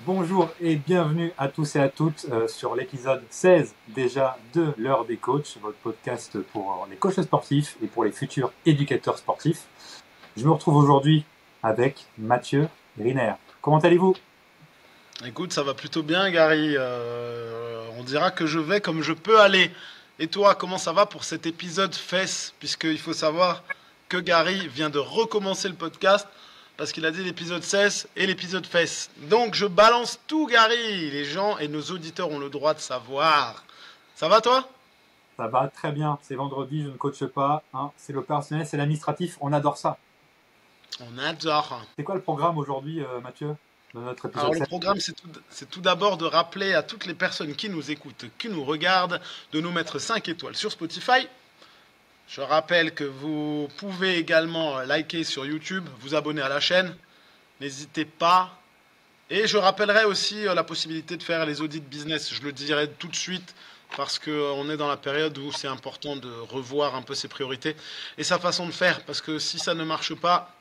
Bonjour et bienvenue à tous et à toutes sur l'épisode 16 déjà de l'heure des coachs, votre podcast pour les coachs sportifs et pour les futurs éducateurs sportifs. Je me retrouve aujourd'hui avec Mathieu Riner. Comment allez-vous? Écoute, ça va plutôt bien, Gary. On dira que je vais comme je peux aller. Et toi, comment ça va pour cet épisode fesses? Puisqu'il faut savoir que Gary vient de recommencer le podcast parce qu'il a dit l'épisode 16 et l'épisode fesses. Donc je balance tout, Gary. Les gens et nos auditeurs ont le droit de savoir. Ça va, toi? Ça va très bien, c'est vendredi, je ne coache pas, hein. C'est l'opérationnel, c'est l'administratif, on adore ça. On adore. C'est quoi le programme aujourd'hui, Mathieu, de notre Alors épisode le 7? programme, c'est tout d'abord de rappeler à toutes les personnes qui nous écoutent, qui nous regardent, de nous mettre 5 étoiles sur Spotify. Je rappelle que vous pouvez également liker sur YouTube, vous abonner à la chaîne. N'hésitez pas. Et je rappellerai aussi la possibilité de faire les audits business. Je le dirai tout de suite parce qu'on est dans la période où c'est important de revoir un peu ses priorités et sa façon de faire. Parce que si ça ne marche pas,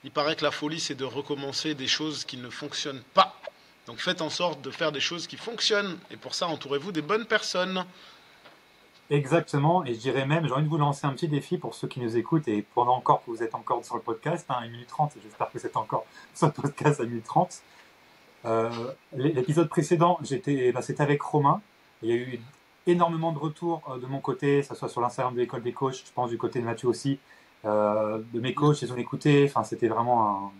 il paraît que la folie, c'est de recommencer des choses qui ne fonctionnent pas. Donc faites en sorte de faire des choses qui fonctionnent. Et pour ça, entourez-vous des bonnes personnes. Exactement, et je dirais même, j'ai envie de vous lancer un petit défi pour ceux qui nous écoutent et pendant encore que vous êtes encore sur le podcast, hein, 1 minute 30, j'espère que vous êtes encore sur le podcast à 1 minute 30. L'épisode précédent, c'était avec Romain. Il y a eu énormément de retours de mon côté, que ce soit sur l'Instagram de l'école des coachs, je pense du côté de Mathieu aussi, de mes coachs, ils ont écouté, enfin c'était vraiment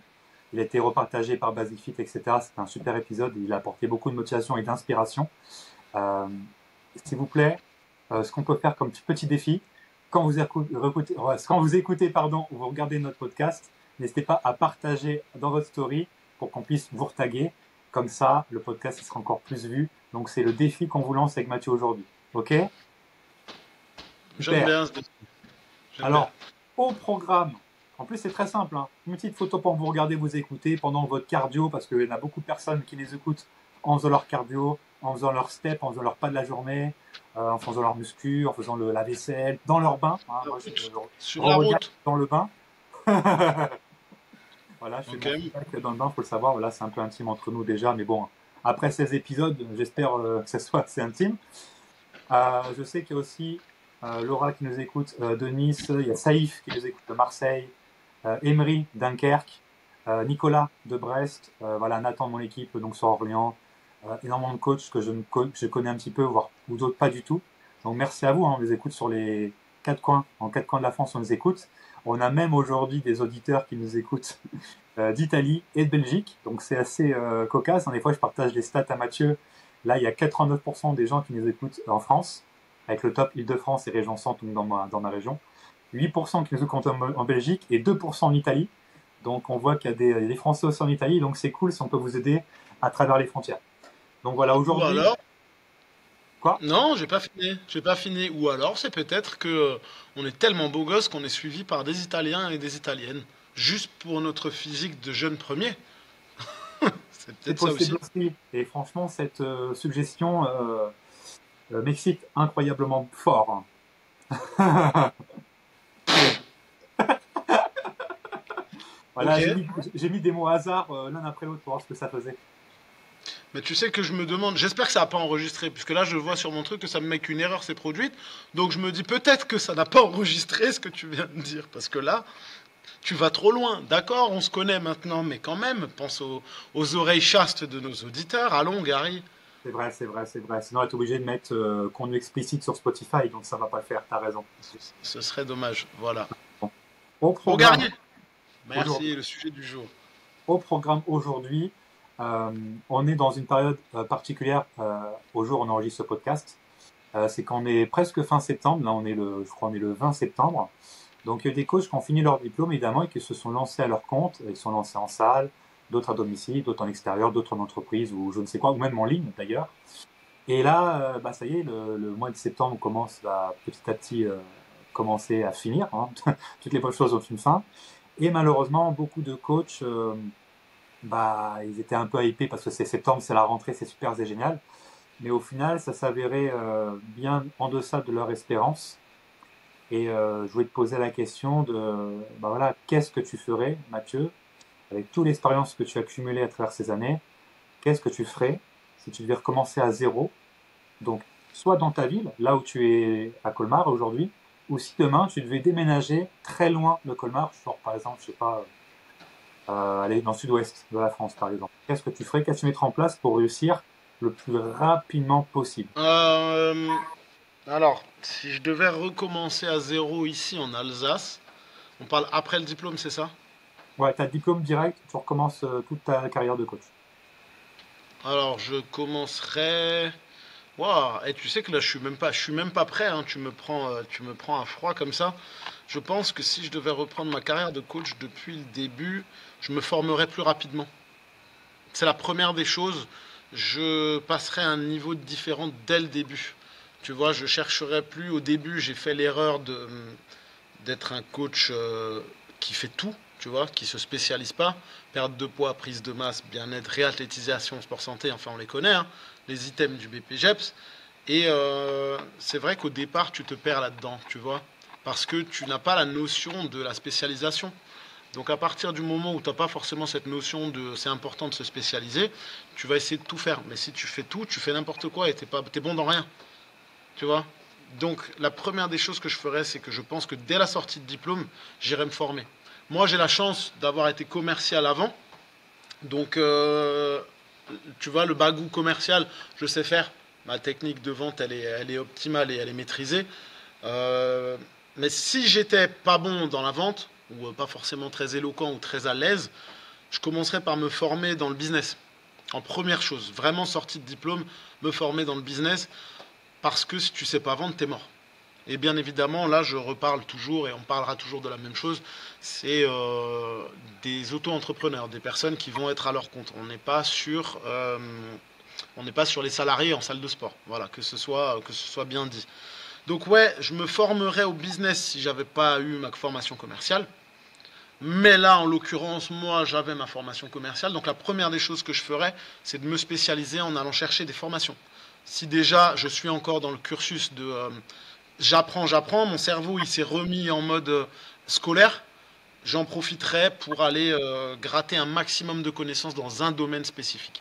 il a été repartagé par Basic Fit, etc. C'était un super épisode, il a apporté beaucoup de motivation et d'inspiration. Euh, S'il vous plaît, ce qu'on peut faire comme petit défi, quand vous écoutez pardon, ou vous regardez notre podcast, n'hésitez pas à partager dans votre story pour qu'on puisse vous retaguer. Comme ça, le podcast sera encore plus vu. Donc, c'est le défi qu'on vous lance avec Mathieu aujourd'hui. OK? J'aime Super. bien. J'aime bien. Alors, au programme, en plus, c'est très simple, hein. Une petite photo pour vous regarder, vous écouter pendant votre cardio, parce qu'il y en a beaucoup de personnes qui les écoutent en faisant leur cardio, en faisant leur step, en faisant leur pas de la journée, en faisant leur muscu, en faisant la vaisselle, dans leur bain, hein. La Moi, route. je Sur la regarde route. dans le bain. Voilà, je fais Ok. mon feedback dans le bain, faut le savoir. Voilà, c'est un peu intime entre nous déjà, mais bon, après 16 épisodes, j'espère que ce soit assez intime. Je sais qu'il y a aussi Laura qui nous écoute de Nice, il y a Saïf qui nous écoute de Marseille, Emery, Dunkerque, Nicolas de Brest, voilà, Nathan de mon équipe, donc sur Orléans, énormément de coachs que je connais un petit peu, voire ou d'autres pas du tout. Donc merci à vous, hein, on les écoute sur les quatre coins, en quatre coins de la France, on les écoute. On a même aujourd'hui des auditeurs qui nous écoutent d'Italie et de Belgique, donc c'est assez cocasse. Des fois, je partage les stats à Mathieu. Là, il y a 89% des gens qui nous écoutent en France, avec le top Île-de-France et région centre, donc dans ma région. 8% qui nous écoutent en Belgique et 2% en Italie. Donc on voit qu'il y a des Français aussi en Italie, donc c'est cool si on peut vous aider à travers les frontières. Donc voilà, Ou aujourd'hui, alors, quoi? non, j'ai pas fini. J'ai pas fini. Ou alors, c'est peut-être que on est tellement beau gosse qu'on est suivi par des Italiens et des Italiennes, juste pour notre physique de jeune premier. C'est C'est peut-être ça possible aussi. aussi. Et franchement, cette suggestion m'excite incroyablement fort. Ok. Voilà, j'ai mis des mots au hasard l'un après l'autre pour voir ce que ça faisait. Mais tu sais que je me demande, j'espère que ça n'a pas enregistré, puisque là je vois sur mon truc que ça me met qu'une erreur s'est produite. Donc je me dis peut-être que ça n'a pas enregistré ce que tu viens de dire, parce que là, tu vas trop loin. D'accord, on se connaît maintenant, mais quand même, pense aux oreilles chastes de nos auditeurs. Allons, Gary. C'est vrai, c'est vrai, c'est vrai. Sinon, on est obligé de mettre contenu explicite sur Spotify, donc ça va pas le faire. T'as raison. Ce serait dommage. Voilà. Bon. Au Bon, programme Gary, aujourd'hui, merci, le sujet du jour. au programme aujourd'hui, on est dans une période particulière au jour où on enregistre ce podcast. C'est qu'on est presque fin septembre. Là, je crois, on est le 20 septembre. Donc, il y a des coachs qui ont fini leur diplôme, évidemment, et qui se sont lancés à leur compte. Ils sont lancés en salle, d'autres à domicile, d'autres en extérieur, d'autres en entreprise, ou je ne sais quoi, ou même en ligne, d'ailleurs. Et là, bah, ça y est, le mois de septembre commence à petit à petit commencer à finir, hein. Toutes les bonnes choses ont une fin. Et malheureusement, beaucoup de coachs, bah, ils étaient un peu hypés parce que c'est septembre, c'est la rentrée, c'est super, c'est génial. Mais au final, ça s'avérait bien en deçà de leur espérance. Et je voulais te poser la question de, bah voilà, qu'est-ce que tu ferais, Mathieu, avec toute l'expérience que tu as accumulée à travers ces années? qu'est-ce que tu ferais si tu devais recommencer à zéro? Donc, soit dans ta ville, là où tu es à Colmar aujourd'hui, ou si demain tu devais déménager très loin de Colmar, genre par exemple, je sais pas, aller dans le sud-ouest de la France par exemple. Qu'est-ce que tu ferais? Qu'est-ce que tu mettrais en place pour réussir le plus rapidement possible? Euh, alors, si je devais recommencer à zéro ici en Alsace, on parle après le diplôme, c'est ça? Ouais, tu as le diplôme direct, tu recommences toute ta carrière de coach. Alors, je commencerai. Waouh, et tu sais que là, je suis même pas prêt. Hein. Tu me prends à froid comme ça. Je pense que si je devais reprendre ma carrière de coach depuis le début, je me formerais plus rapidement. C'est la première des choses. Je passerai à un niveau différent dès le début. Tu vois, je chercherai plus. Au début, j'ai fait l'erreur d'être un coach qui fait tout, tu vois, qui se spécialise pas. Perte de poids, prise de masse, bien-être, réathlétisation, sport santé, enfin on les connaît, hein, les items du BPGEPS. Et c'est vrai qu'au départ, tu te perds là-dedans, tu vois, parce que tu n'as pas la notion de la spécialisation. Donc à partir du moment où tu n'as pas forcément cette notion de c'est important de se spécialiser, tu vas essayer de tout faire. Mais si tu fais tout, tu fais n'importe quoi et t'es bon dans rien. Tu vois. Donc la première des choses que je ferais, c'est que je pense que dès la sortie de diplôme, j'irai me former. Moi, j'ai la chance d'avoir été commercial avant. Donc, tu vois, le bagou commercial, je sais faire. Ma technique de vente, elle est optimale et elle est maîtrisée. Euh, mais si j'étais pas bon dans la vente, ou pas forcément très éloquent ou très à l'aise, je commencerais par me former dans le business. En première chose, vraiment sorti de diplôme, me former dans le business, parce que si tu sais pas vendre, t'es mort. Et bien évidemment, là, je reparle toujours et on parlera toujours de la même chose. C'est des auto-entrepreneurs, des personnes qui vont être à leur compte. On n'est pas sur les salariés en salle de sport. Voilà, que ce soit bien dit. Donc ouais, je me formerais au business si j'avais pas eu ma formation commerciale. Mais là, en l'occurrence, moi, j'avais ma formation commerciale. Donc la première des choses que je ferais, c'est de me spécialiser en allant chercher des formations. Si déjà je suis encore dans le cursus de j'apprends, mon cerveau il s'est remis en mode scolaire, j'en profiterai pour aller gratter un maximum de connaissances dans un domaine spécifique.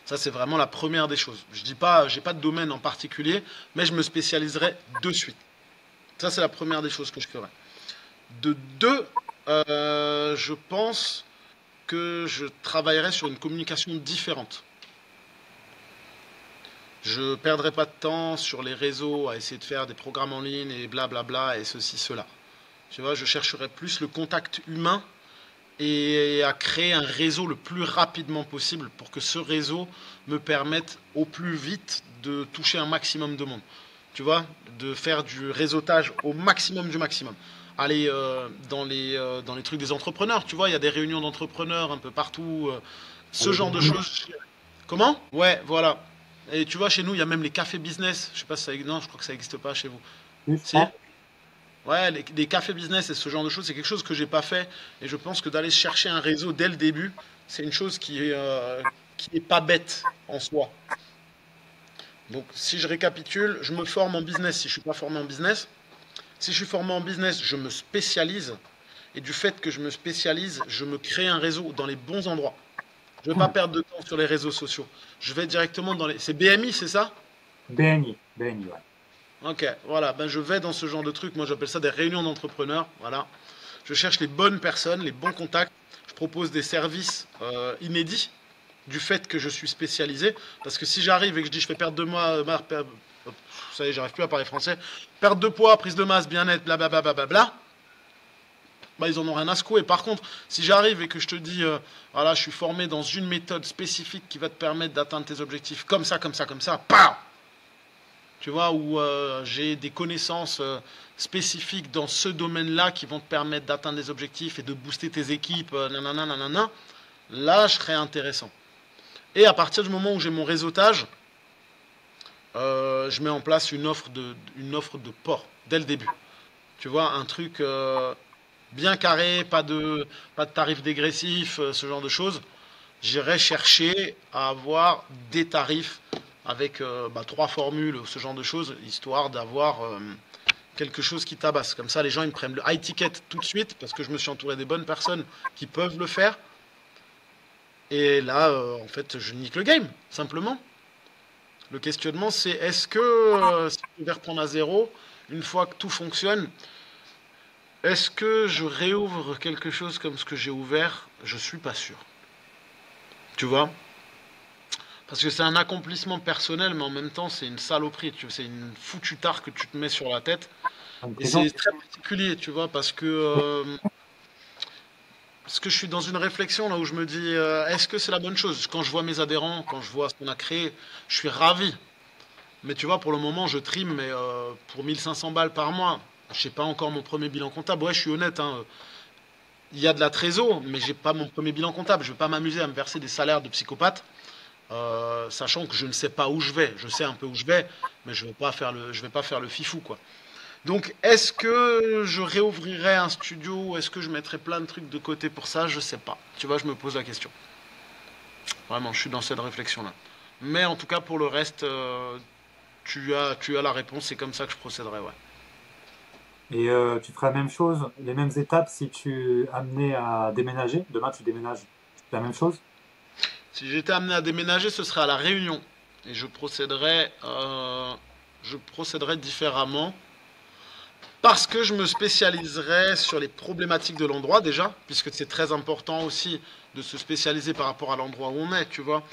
Ça, c'est vraiment la première des choses. Je dis pas, j'ai pas de domaine en particulier, mais je me spécialiserai de suite. Ça, c'est la première des choses que je ferai. De deux, je pense que je travaillerai sur une communication différente. Je perdrai pas de temps sur les réseaux à essayer de faire des programmes en ligne et blablabla et ceci, cela. Tu vois, je chercherai plus le contact humain et à créer un réseau le plus rapidement possible pour que ce réseau me permette au plus vite de toucher un maximum de monde. Tu vois, de faire du réseautage au maximum du maximum. Aller dans les trucs des entrepreneurs, tu vois, il y a des réunions d'entrepreneurs un peu partout, ce genre de choses. Comment? Ouais, voilà. Et tu vois, chez nous, il y a même les cafés business. Je sais pas si ça existe. Non, je crois que ça n'existe pas chez vous. Si? Ouais, les cafés business et ce genre de choses, c'est quelque chose que j'ai pas fait. Et je pense que d'aller chercher un réseau dès le début, c'est une chose qui est pas bête en soi. Donc, si je récapitule, je me forme en business si je suis pas formé en business. Si je suis formé en business, je me spécialise. Et du fait que je me spécialise, je me crée un réseau dans les bons endroits. Je ne vais pas perdre de temps sur les réseaux sociaux. Je vais directement dans les. C'est BMI, c'est ça? BNI, ouais. Ok, voilà. Ben, je vais dans ce genre de truc. Moi, j'appelle ça des réunions d'entrepreneurs. Voilà. Je cherche les bonnes personnes, les bons contacts. Je propose des services inédits du fait que je suis spécialisé. Parce que si j'arrive et que je dis je fais perdre de moi, ça y est, j'arrive plus à parler français. Perte de poids, prise de masse, bien-être, blablabla, bla, bah, ils en ont rien à secouer. Par contre, si j'arrive et que je te dis, voilà, je suis formé dans une méthode spécifique qui va te permettre d'atteindre tes objectifs comme ça, comme ça, comme ça, PAM! Tu vois, où j'ai des connaissances spécifiques dans ce domaine-là qui vont te permettre d'atteindre des objectifs et de booster tes équipes, nanana, nanana, là, je serais intéressant. Et à partir du moment où j'ai mon réseautage, je mets en place une offre de port dès le début. Tu vois, un truc bien carré, pas de tarifs dégressifs, ce genre de choses. J'irai chercher à avoir des tarifs avec trois formules, ce genre de choses, histoire d'avoir quelque chose qui tabasse. Comme ça, les gens ils me prennent le high ticket tout de suite, parce que je me suis entouré des bonnes personnes qui peuvent le faire. Et là, en fait, je nique le game, simplement. Le questionnement, c'est est-ce que si je vais reprendre à zéro, une fois que tout fonctionne, est-ce que je réouvre quelque chose comme ce que j'ai ouvert? Je suis pas sûr. Tu vois? Parce que c'est un accomplissement personnel, mais en même temps, c'est une saloperie. C'est une foutue tare que tu te mets sur la tête. Une Et prison. c'est très particulier, tu vois, parce que je suis dans une réflexion là où je me dis, est-ce que c'est la bonne chose? Quand je vois mes adhérents, quand je vois ce qu'on a créé, je suis ravi. Mais tu vois, pour le moment, je trime, mais pour 1500 balles par mois. Je sais pas encore mon premier bilan comptable. Ouais, je suis honnête, hein. Il y a de la trésor, mais j'ai pas mon premier bilan comptable. Je vais pas m'amuser à me verser des salaires de psychopathe, sachant que je ne sais pas où je vais. Je sais un peu où je vais, mais je vais pas faire le fifou, quoi. Donc, est-ce que je réouvrirai un studio? Est-ce que je mettrai plein de trucs de côté pour ça? Je sais pas. Tu vois, je me pose la question. Vraiment, je suis dans cette réflexion-là. Mais en tout cas, pour le reste, tu as la réponse. C'est comme ça que je procéderai, ouais. Et tu feras la même chose, les mêmes étapes si tu amenais à déménager. Demain, tu déménages. Tu fais la même chose? Si j'étais amené à déménager, ce serait à La Réunion. Et je procéderais différemment. Parce que je me spécialiserai sur les problématiques de l'endroit déjà, puisque c'est très important aussi de se spécialiser par rapport à l'endroit où on est, tu vois.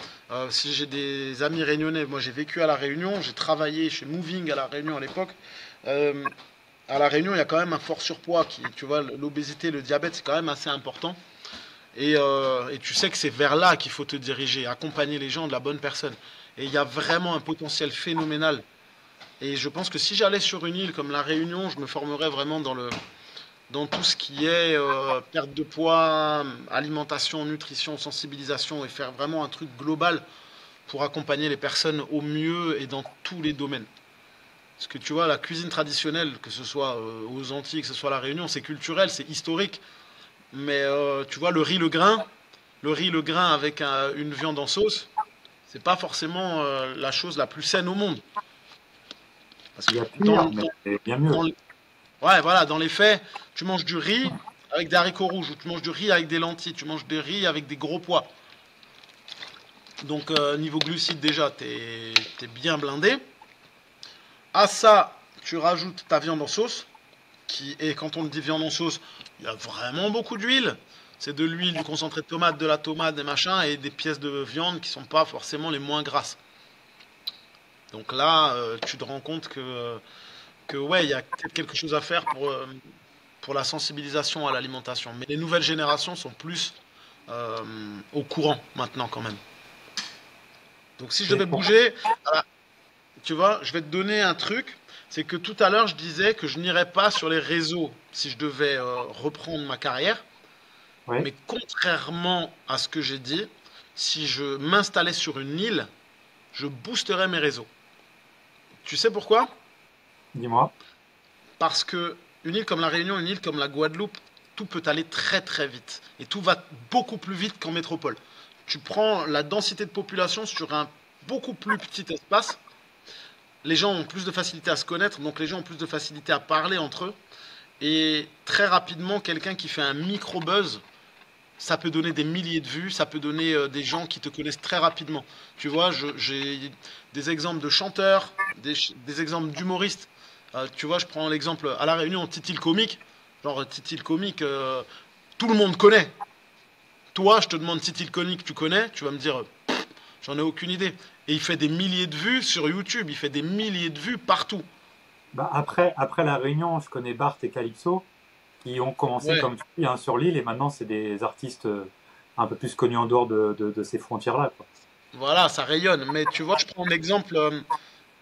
Si j'ai des amis réunionnais, moi j'ai vécu à La Réunion, j'ai travaillé chez Moving à La Réunion à l'époque. Euh, à La Réunion, il y a quand même un fort surpoids, tu vois, l'obésité, le diabète, c'est quand même assez important. Et tu sais que c'est vers là qu'il faut te diriger, accompagner les gens de la bonne personne. Et il y a vraiment un potentiel phénoménal. Et je pense que si j'allais sur une île comme la Réunion, je me formerais vraiment dans tout ce qui est perte de poids, alimentation, nutrition, sensibilisation, et faire vraiment un truc global pour accompagner les personnes au mieux et dans tous les domaines. Parce que tu vois, la cuisine traditionnelle, que ce soit aux Antilles, que ce soit à la Réunion, c'est culturel, c'est historique. Mais tu vois, le riz, le grain avec une viande en sauce, c'est pas forcément la chose la plus saine au monde. Parce Il que y a pire, mais c'est bien mieux. ouais, voilà, dans les faits, tu manges du riz avec des haricots rouges, ou tu manges du riz avec des lentilles, tu manges des riz avec des gros pois. Donc niveau glucides déjà, t'es bien blindé. À ça, tu rajoutes ta viande en sauce, et quand on dit viande en sauce, il y a vraiment beaucoup d'huile. C'est de l'huile, du concentré de la tomate, des machins, et des pièces de viande qui sont pas forcément les moins grasses. Donc là, tu te rends compte que ouais, il y a peut-être quelque chose à faire pour la sensibilisation à l'alimentation. Mais les nouvelles générations sont plus au courant maintenant quand même. Donc si je Et devais pour... bouger, voilà, tu vois, je vais te donner un truc. C'est que tout à l'heure, je disais que je n'irais pas sur les réseaux si je devais reprendre ma carrière. Oui, Mais contrairement à ce que j'ai dit, si je m'installais sur une île, je boosterais mes réseaux. Tu sais pourquoi? dis-moi. Parce que une île comme la Réunion, une île comme la Guadeloupe, tout peut aller très très vite. Et tout va beaucoup plus vite qu'en métropole. Tu prends la densité de population sur un beaucoup plus petit espace. Les gens ont plus de facilité à se connaître, donc les gens ont plus de facilité à parler entre eux. Et très rapidement, quelqu'un qui fait un micro-buzz, ça peut donner des milliers de vues, ça peut donner des gens qui te connaissent très rapidement. Tu vois, j'ai des exemples de chanteurs, des exemples d'humoristes. Tu vois, je prends l'exemple à La Réunion, Titi le comique. Genre, Titi le comique, tout le monde connaît. Toi, je te demande Titi le comique, tu connais? Tu vas me dire, j'en ai aucune idée. Et il fait des milliers de vues sur YouTube, il fait des milliers de vues partout. Bah, après la Réunion, je connais Bart et Calypso, qui ont commencé Ouais, comme tu dis, hein, sur l'île, et maintenant c'est des artistes un peu plus connus en dehors de ces frontières-là, quoi. voilà, ça rayonne. Mais tu vois, je prends l'exemple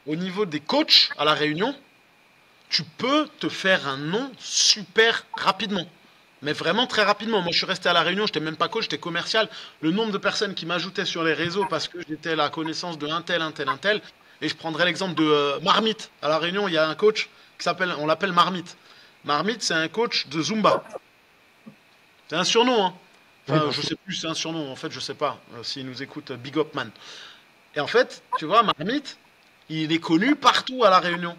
au niveau des coachs à La Réunion. Tu peux te faire un nom super rapidement. Mais vraiment très rapidement. Moi, je suis resté à La Réunion, j'étais même pas coach, j'étais commercial. Le nombre de personnes qui m'ajoutaient sur les réseaux parce que j'étais à la connaissance de un tel, un tel, un tel. Et je prendrai l'exemple de Marmite. À La Réunion, il y a un coach qui s'appelle, on l'appelle Marmite. Marmite, c'est un coach de Zumba. C'est un surnom, hein. Oui, Enfin, bien je sûr. sais plus, c'est un surnom. En fait, je sais pas. S'il nous écoute, Big Up Man. Et en fait, tu vois, Marmite, il est connu partout à La Réunion.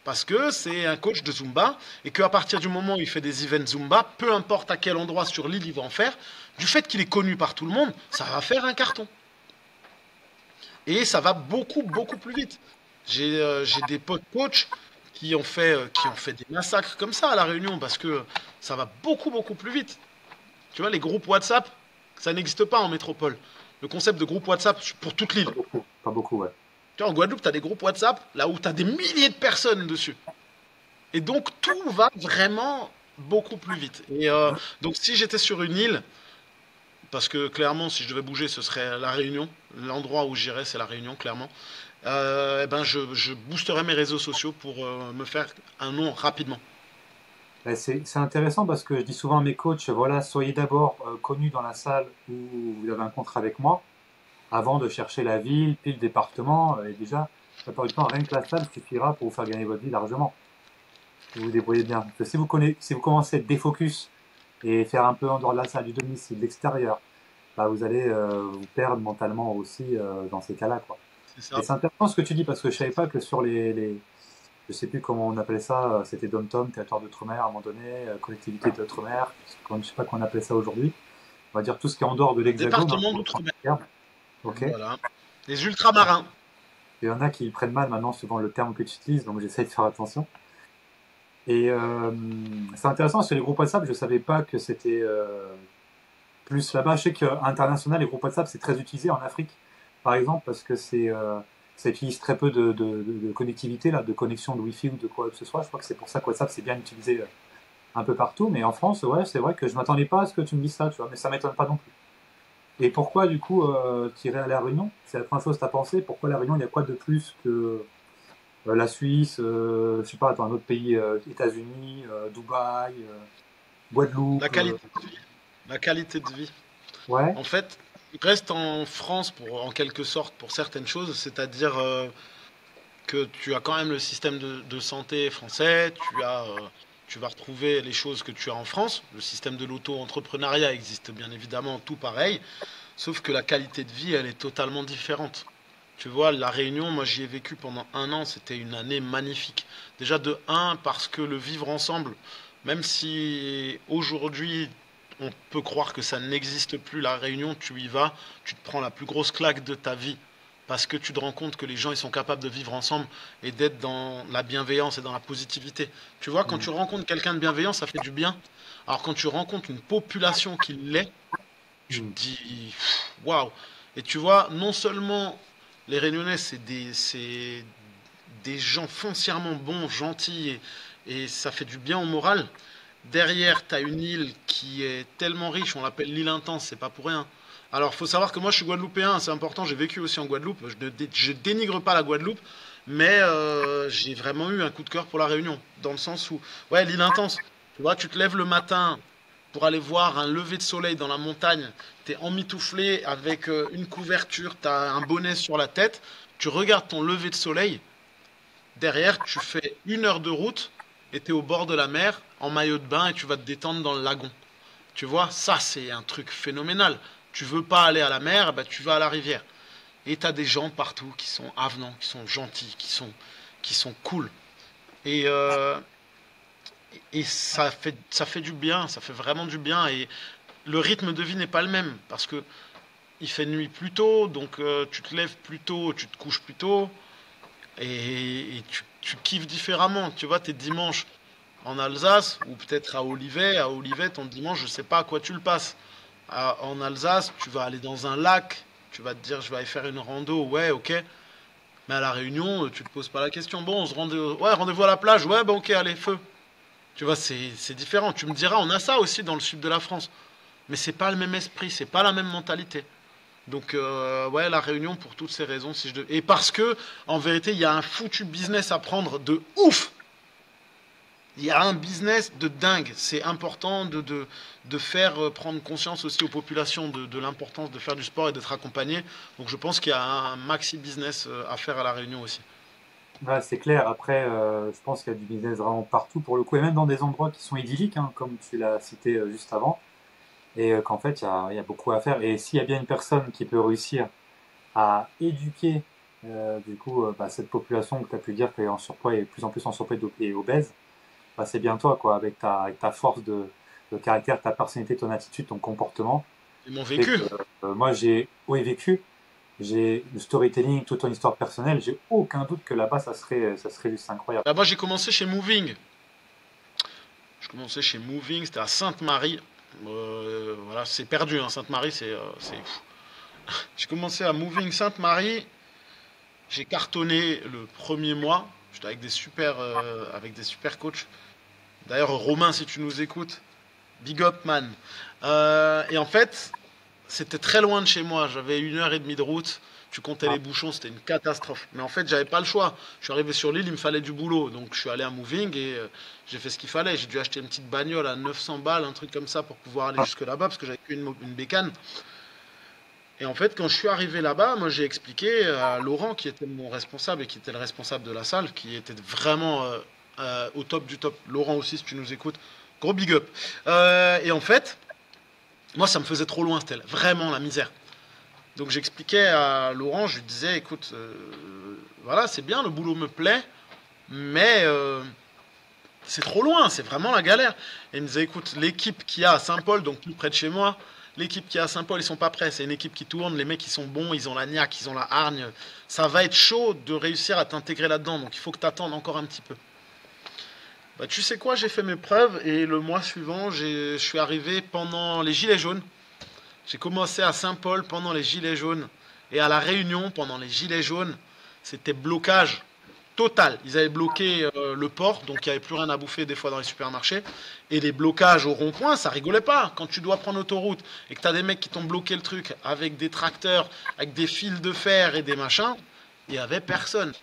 Parce que c'est un coach de Zumba et qu'à partir du moment où il fait des events Zumba, peu importe à quel endroit sur l'île il va en faire, du fait qu'il est connu par tout le monde, ça va faire un carton. Et ça va beaucoup, beaucoup plus vite. J'ai des potes coachs qui ont fait des massacres comme ça à La Réunion parce que ça va beaucoup, beaucoup plus vite. Tu vois, les groupes WhatsApp, ça n'existe pas en métropole. Le concept de groupe WhatsApp pour toute l'île. Pas beaucoup, ouais. Tu vois, en Guadeloupe, tu as des groupes WhatsApp là où tu as des milliers de personnes dessus. Et donc, tout va vraiment beaucoup plus vite. Et donc, si j'étais sur une île, parce que clairement, si je devais bouger, ce serait La Réunion. L'endroit où j'irais, c'est La Réunion, clairement. Eh ben, je boosterais mes réseaux sociaux pour me faire un nom rapidement. C'est intéressant parce que je dis souvent à mes coachs, voilà, soyez d'abord connus dans la salle où vous avez un contrat avec moi, avant de chercher la ville, puis le département. Et déjà, la plupart du temps, rien que la salle suffira pour vous faire gagner votre vie largement. Si vous vous débrouillez bien. Parce que si vous commencez à être défocus et faire un peu en dehors de la salle, du domicile, de l'extérieur, bah, vous allez vous perdre mentalement aussi dans ces cas-là, quoi. C'est Et ça. c'est intéressant ce que tu dis parce que je savais pas que sur je sais plus comment on appelait ça, c'était Dom-Tom, territoire d'outre-mer à un moment donné, collectivité d'outre-mer, je sais pas comment on appelle ça aujourd'hui. On va dire tout ce qui est en dehors de l'hexagone, hein, Département pour prendre d'Outre-mer. le terme. Ok. Voilà. Les ultramarins. Il y en a qui prennent mal maintenant suivant le terme que tu utilises, donc j'essaie de faire attention. Et c'est intéressant sur les groupes WhatsApp, je savais pas que c'était plus là-bas. Je sais qu'à l'international, les groupes WhatsApp, c'est très utilisé en Afrique, par exemple, parce que ça utilise très peu de connectivité, là, de connexion de Wi-Fi ou de quoi que ce soit. Je crois que c'est pour ça que WhatsApp, c'est bien utilisé un peu partout. Mais en France, ouais, c'est vrai que je m'attendais pas à ce que tu me dises ça, tu vois, mais ça m'étonne pas non plus. Et pourquoi, du coup, tirer à La Réunion? C'est la première chose que tu as pensé. Pourquoi La Réunion, il y a quoi de plus que la Suisse, je sais pas, dans un autre pays, États-Unis, Dubaï, La Guadeloupe, qualité de vie. La qualité de vie. ouais. En fait, tu restes en France pour, en quelque sorte pour certaines choses, c'est-à-dire que tu as quand même le système de santé français, tu vas retrouver les choses que tu as en France. Le système de l'auto-entrepreneuriat existe bien évidemment, tout pareil, sauf que la qualité de vie, elle est totalement différente. Tu vois, La Réunion, moi j'y ai vécu pendant un an, c'était une année magnifique. Déjà de un, parce que le vivre ensemble, même si aujourd'hui on peut croire que ça n'existe plus, La Réunion, tu y vas, tu te prends la plus grosse claque de ta vie. Parce que tu te rends compte que les gens ils sont capables de vivre ensemble et d'être dans la bienveillance et dans la positivité. Tu vois, quand Mm. tu rencontres quelqu'un de bienveillant, ça fait du bien. Alors quand tu rencontres une population qui l'est, tu Mm. te dis waouh. Et tu vois, non seulement les Réunionnais, c'est des gens foncièrement bons, gentils, et ça fait du bien au moral. Derrière, tu as une île qui est tellement riche, on l'appelle l'île intense, c'est pas pour rien. Alors, faut savoir que moi, je suis guadeloupéen, c'est important, j'ai vécu aussi en Guadeloupe. Je dénigre pas la Guadeloupe, mais j'ai vraiment eu un coup de cœur pour la Réunion, dans le sens où, ouais, l'île intense. Tu vois, tu te lèves le matin pour aller voir un lever de soleil dans la montagne, tu es emmitouflé avec une couverture, tu as un bonnet sur la tête, tu regardes ton lever de soleil, derrière, tu fais 1 heure de route et tu es au bord de la mer en maillot de bain et tu vas te détendre dans le lagon. Tu vois, ça c'est un truc phénoménal. Tu veux pas aller à la mer, bah, tu vas à la rivière. Et tu as des gens partout qui sont avenants, qui sont gentils, qui sont cool. Et, et ça fait du bien, ça fait vraiment du bien. Et le rythme de vie n'est pas le même parce que il fait nuit plus tôt, donc tu te lèves plus tôt, tu te couches plus tôt et tu kiffes différemment. Tu vois, tes dimanches en Alsace ou peut-être à Olivet. À Olivet, ton dimanche, je sais pas à quoi tu le passes. En Alsace, tu vas aller dans un lac, tu vas te dire je vais aller faire une rando, ouais, ok. Mais à la Réunion, tu te poses pas la question. Bon, on se ouais, rendez-vous à la plage, ouais, bah ok, allez, feu. Tu vois, c'est différent. Tu me diras, on a ça aussi dans le sud de la France. Mais c'est pas le même esprit, c'est pas la même mentalité. Donc ouais, la Réunion pour toutes ces raisons. Et parce que en vérité, il y a un foutu business à prendre de ouf. Il y a un business de dingue. C'est important de faire prendre conscience aussi aux populations de l'importance de faire du sport et d'être accompagné. Donc je pense qu'il y a un maxi business à faire à la Réunion aussi. Ouais, c'est clair. Après, je pense qu'il y a du business vraiment partout pour le coup, et même dans des endroits qui sont idylliques, hein, comme tu l'as cité juste avant, et qu'en fait, il y a beaucoup à faire. Et s'il y a bien une personne qui peut réussir à éduquer Du coup, cette population que tu as pu dire qui est en surpoids et de plus en plus en surpoids et obèse, c'est bien toi, quoi, avec ta force de caractère, ta personnalité, ton attitude, ton comportement. Ils m'ont Fait vécu. que moi, j'ai vécu, j'ai le storytelling, toute ton histoire personnelle, j'ai aucun doute que là-bas, ça serait juste incroyable. Là-bas, j'ai commencé chez Moving. Je commençais chez Moving, c'était à Sainte-Marie. Voilà, c'est perdu, hein, Sainte-Marie, c'est. J'ai commencé à Moving Sainte-Marie. J'ai cartonné le premier mois. J'étais avec des super coachs. D'ailleurs, Romain, si tu nous écoutes, big up, man. Et en fait, c'était très loin de chez moi. J'avais 1 heure et demie de route. Tu comptais les Ah, bouchons, c'était une catastrophe. Mais en fait, j'avais pas le choix. Je suis arrivé sur l'île, il me fallait du boulot. Donc, je suis allé à Moving et j'ai fait ce qu'il fallait. J'ai dû acheter une petite bagnole à 900 balles, un truc comme ça, pour pouvoir aller ah, jusque là-bas, parce que j'avais qu'une bécane. Et en fait, quand je suis arrivé là-bas, moi, j'ai expliqué à Laurent, qui était mon responsable et qui était le responsable de la salle, qui était vraiment au top du top. Laurent aussi, si tu nous écoutes, gros big up. Et en fait, moi, ça me faisait trop loin, c'était vraiment la misère. Donc j'expliquais à Laurent, je lui disais, écoute, voilà, c'est bien, le boulot me plaît, mais c'est trop loin, c'est vraiment la galère. Et il me disait, écoute, l'équipe qui a à Saint-Paul, donc plus près de chez moi, l'équipe qui a à Saint-Paul, ils sont pas prêts. C'est une équipe qui tourne, les mecs, ils sont bons, ils ont la niaque, ils ont la hargne. Ça va être chaud de réussir à t'intégrer là-dedans, donc il faut que tu attendes encore un petit peu. Bah, tu sais quoi, j'ai fait mes preuves et le mois suivant, je suis arrivé pendant les Gilets jaunes. J'ai commencé à Saint-Paul pendant les Gilets jaunes et à La Réunion pendant les Gilets jaunes. C'était blocage total. Ils avaient bloqué le port, donc il n'y avait plus rien à bouffer des fois dans les supermarchés. Et les blocages au rond-point, ça rigolait pas. Quand tu dois prendre l'autoroute et que tu as des mecs qui t'ont bloqué le truc avec des tracteurs, avec des fils de fer et des machins, il n'y avait personne.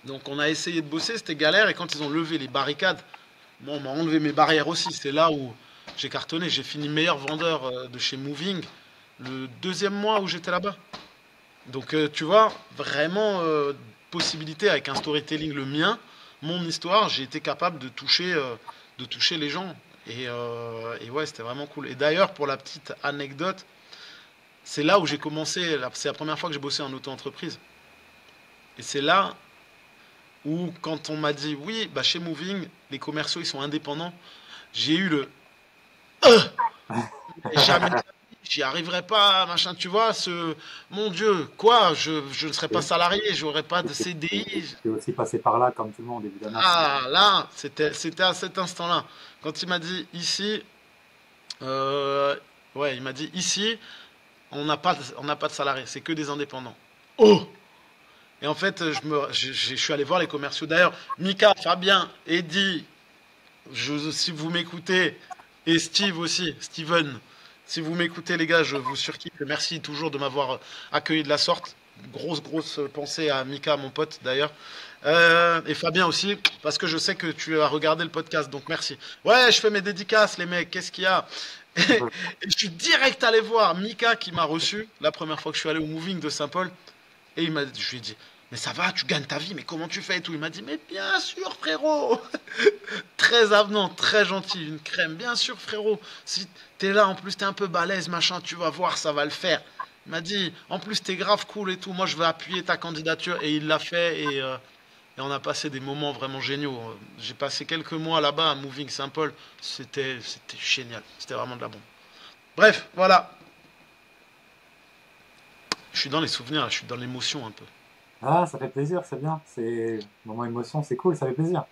Donc on a essayé de bosser, c'était galère. Et quand ils ont levé les barricades, moi, on m'a enlevé mes barrières aussi. C'est là où j'ai cartonné. J'ai fini meilleur vendeur de chez Moving le deuxième mois où j'étais là-bas. Donc, tu vois, vraiment, possibilité avec un storytelling le mien, mon histoire, j'ai été capable de toucher les gens. Et ouais, c'était vraiment cool. Et d'ailleurs, pour la petite anecdote, c'est là où j'ai commencé, c'est la première fois que j'ai bossé en auto-entreprise. Et c'est là où, quand on m'a dit, oui, bah chez Moving, les commerciaux, ils sont indépendants, j'ai eu le jamais de la vie, j'y arriverai pas, machin, tu vois, mon Dieu, quoi, je ne serai pas et salarié, j'aurai pas de et CDI. t'es aussi passé par là, comme tout le monde, évidemment. Ah, là, c'était à cet instant-là. Quand il m'a dit ici, euh, ouais, il m'a dit ici, on n'a pas de salarié, c'est que des indépendants. Oh! Et en fait, je suis allé voir les commerciaux. D'ailleurs, Mika, Fabien, Eddy, si vous m'écoutez, et Steve aussi, Steven, si vous m'écoutez les gars, je vous surkiffe. Merci toujours de m'avoir accueilli de la sorte. Grosse pensée à Mika, mon pote d'ailleurs. Et Fabien aussi, parce que je sais que tu as regardé le podcast, donc merci. Ouais, je fais mes dédicaces, les mecs, qu'est-ce qu'il y a? Et je suis direct allé voir Mika qui m'a reçu la première fois que je suis allé au Moving de Saint-Paul. Et je lui ai dit, mais ça va, tu gagnes ta vie, mais comment tu fais et tout? Il m'a dit, mais bien sûr, frérot! Très avenant, très gentil, une crème, bien sûr, frérot. Si t'es là, en plus, t'es un peu balèze, machin, tu vas voir, ça va le faire. Il m'a dit, en plus, t'es grave cool et tout. Moi, je vais appuyer ta candidature. Et il l'a fait. Et on a passé des moments vraiment géniaux. J'ai passé quelques mois là-bas à Moving Saint-Paul. C'était génial. C'était vraiment de la bombe. Bref, voilà. Je suis dans les souvenirs, là, je suis dans l'émotion un peu. Ah, ça fait plaisir, c'est bien. C'est moment émotion, c'est cool, ça fait plaisir.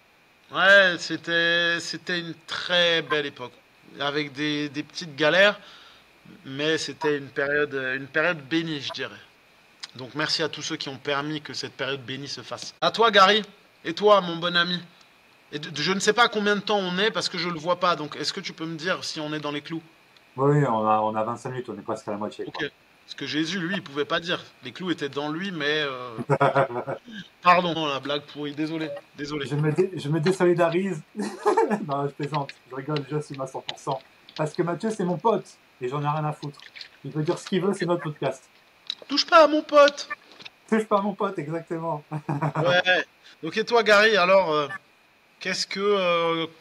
Ouais, c'était une très belle époque. Avec des petites galères, mais c'était une période bénie, je dirais. Donc merci à tous ceux qui ont permis que cette période bénie se fasse. À toi, Gary, et toi, mon bon ami. Je ne sais pas combien de temps on est parce que je le vois pas. Donc est-ce que tu peux me dire si on est dans les clous? Oui, on a 25 minutes, on est presque à la moitié, Ok. quoi. Parce que Jésus, lui, il pouvait pas dire. Les clous étaient dans lui, mais pardon, la blague pourrie. Désolé, désolé. Je me désolidarise. Non, je plaisante, je rigole, je suis à 100%. Parce que Mathieu, c'est mon pote, et j'en ai rien à foutre. Il peut dire ce qu'il veut, c'est notre podcast. Touche pas à mon pote. Touche pas à mon pote, exactement. Ouais. Donc et toi, Gary, alors,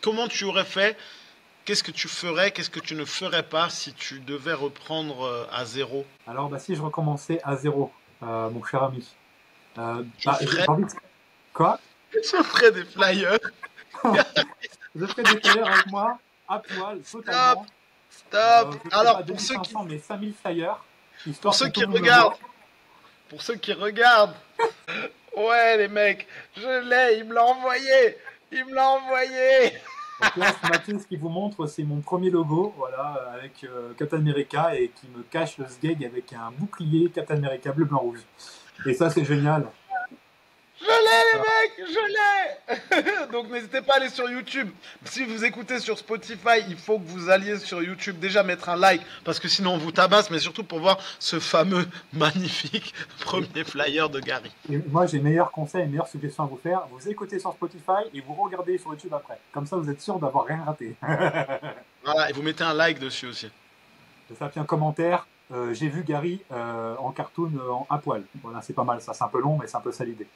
comment tu aurais fait? Qu'est-ce que tu ferais? Qu'est-ce que tu ne ferais pas si tu devais reprendre à zéro? Alors, si je recommençais à zéro, mon cher ami, Je ferai, J'ai envie de... Quoi? je ferai des flyers. Je ferai des flyers avec moi, à poil, Stop, totalement. stop. Je ne ferai Alors, pas 2500, mais 5000 flyers, pour histoire que ceux tout qui le monde me regardent, voit. pour ceux qui regardent, ouais, les mecs, je l'ai, il me l'a envoyé. Il me l'a envoyé. Donc là, Mathieu, ce qu'il vous montre, c'est mon premier logo, voilà, avec Captain America et qui me cache le sgeg avec un bouclier Captain America bleu, blanc, rouge. Et ça, c'est génial. Je l'ai, les mecs, je l'ai. Donc n'hésitez pas à aller sur YouTube. Si vous écoutez sur Spotify, il faut que vous alliez sur YouTube déjà mettre un like parce que sinon on vous tabasse, mais surtout pour voir ce fameux magnifique Et, premier flyer de Gary. et moi, j'ai meilleurs conseils, meilleures suggestions à vous faire. Vous écoutez sur Spotify et vous regardez sur YouTube après. Comme ça, vous êtes sûr d'avoir rien raté. Voilà, et vous mettez un like dessus aussi. Ça fait un commentaire. J'ai vu Gary en cartoon à poil. Voilà, c'est pas mal. Ça, c'est un peu long, mais c'est un peu ça l'idée.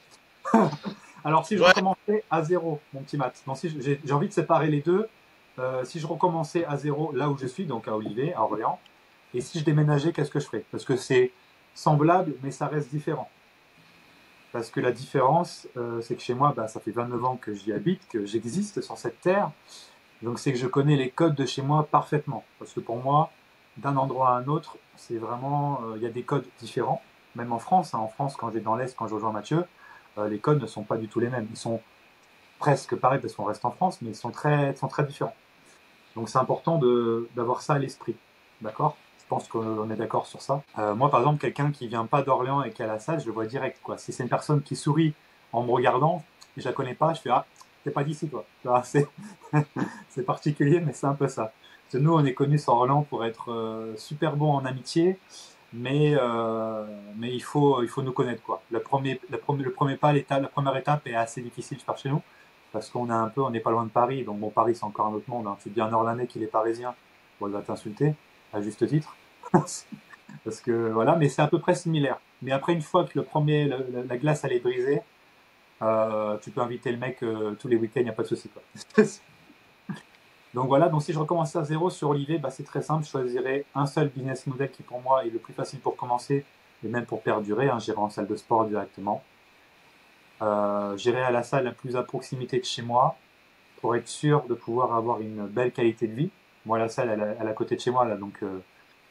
Alors, si je Ouais, recommençais à zéro, mon petit Matt, donc si j'ai envie de séparer les deux, si je recommençais à zéro là où je suis, donc à Olivet, à Orléans, et si je déménageais, qu'est-ce que je ferais? Parce que c'est semblable, mais ça reste différent. Parce que la différence, c'est que chez moi, bah, ça fait 29 ans que j'y habite, que j'existe sur cette terre. Donc c'est que je connais les codes de chez moi parfaitement. Parce que pour moi, d'un endroit à un autre, c'est vraiment, il y a des codes différents. Même en France, hein, en France, quand j'ai dans l'Est, quand je rejoins Mathieu, les codes ne sont pas du tout les mêmes. Ils sont presque pareils parce qu'on reste en France, mais sont très différents. Donc c'est important d'avoir ça à l'esprit. D'accord? Je pense qu'on est d'accord sur ça. Moi, par exemple, quelqu'un qui vient pas d'Orléans et qui est à la salle, je le vois direct, quoi. Si c'est une personne qui sourit en me regardant, et je la connais pas, je fais, ah, t'es pas d'ici, toi. C'est, c'est particulier, mais c'est un peu ça. Parce que nous, on est connus sur Orléans pour être super bons en amitié, mais il faut nous connaître, quoi. Le premier pas, la première étape est assez difficile par chez nous, parce qu'on a un peu, on n'est pas loin de Paris, donc bon, Paris, c'est encore un autre monde, hein. Tu dis un Orlanais qu'il est parisien, bon, il va t'insulter, à juste titre. Parce que voilà, mais c'est à peu près similaire. Mais après, une fois que la glace elle est brisée, tu peux inviter le mec tous les week-ends, il n'y a pas de souci, quoi. Donc voilà, donc si je recommençais à zéro sur Olivier, bah, c'est très simple, je choisirais un seul business model qui pour moi est le plus facile pour commencer et même pour perdurer, hein, j'irai en salle de sport directement. J'irai à la salle la plus à proximité de chez moi pour être sûr de pouvoir avoir une belle qualité de vie. Moi, la salle, elle est à côté de chez moi, là, donc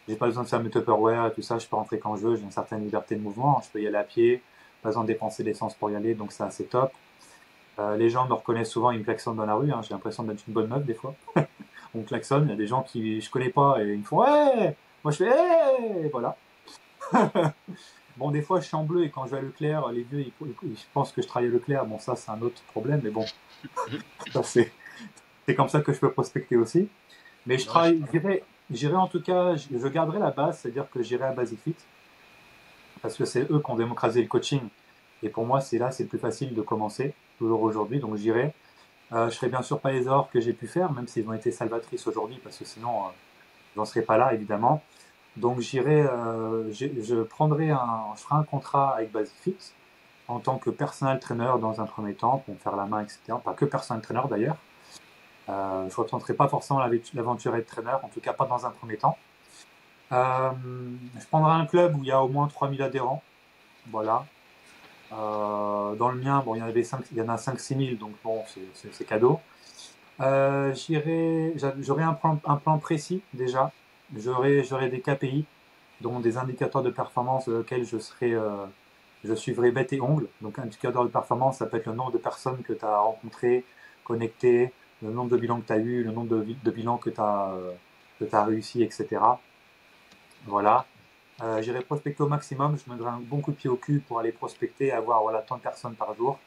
j'ai pas besoin de faire mes Tupperware et tout ça, je peux rentrer quand je veux, j'ai une certaine liberté de mouvement, je peux y aller à pied, pas besoin de dépenser d'essence pour y aller, donc c'est assez top. Les gens me reconnaissent souvent, ils me klaxonnent dans la rue, hein, j'ai l'impression d'être une bonne meuf des fois. On me klaxonne, il y a des gens qui je connais pas et ils me font ouais, moi je fais hey, voilà. Bon, des fois je suis en bleu et quand je vais à Leclerc, les vieux ils pensent que je travaille à Leclerc, bon ça c'est un autre problème, mais bon, ça c'est comme ça que je peux prospecter aussi. Mais je Ouais, travaille, j'irai en tout cas, je garderai la base, c'est-à-dire que j'irai à Basic Fit, parce que c'est eux qui ont démocratisé le coaching. Et pour moi, c'est le plus facile de commencer, toujours aujourd'hui, donc j'irai. Je ferai bien sûr pas les erreurs que j'ai pu faire, même s'ils ont été salvatrices aujourd'hui, parce que sinon, j'en serais pas là, évidemment. Donc j'irai, je prendrai je ferai un contrat avec Basic Fit en tant que personal trainer dans un premier temps, pour me faire la main, etc. Pas que personal trainer d'ailleurs. Je ne retenterai pas forcément l'aventure être trainer, en tout cas pas dans un premier temps. Je prendrai un club où il y a au moins 3000 adhérents. Voilà. Dans le mien, bon, il y en a 5-6 000, donc bon, c'est cadeau. J'aurai un plan précis déjà. J'aurai des KPI, dont des indicateurs de performance auxquels je suivrai bête et ongle. Donc, un indicateur de performance, ça peut être le nombre de personnes que tu as rencontrées, connectées, le nombre de bilans que tu as eu, le nombre de bilans que tu as réussi, etc. Voilà. J'irai prospecter au maximum. Je me donnerai un bon coup de pied au cul pour aller prospecter et avoir voilà, tant de personnes par jour.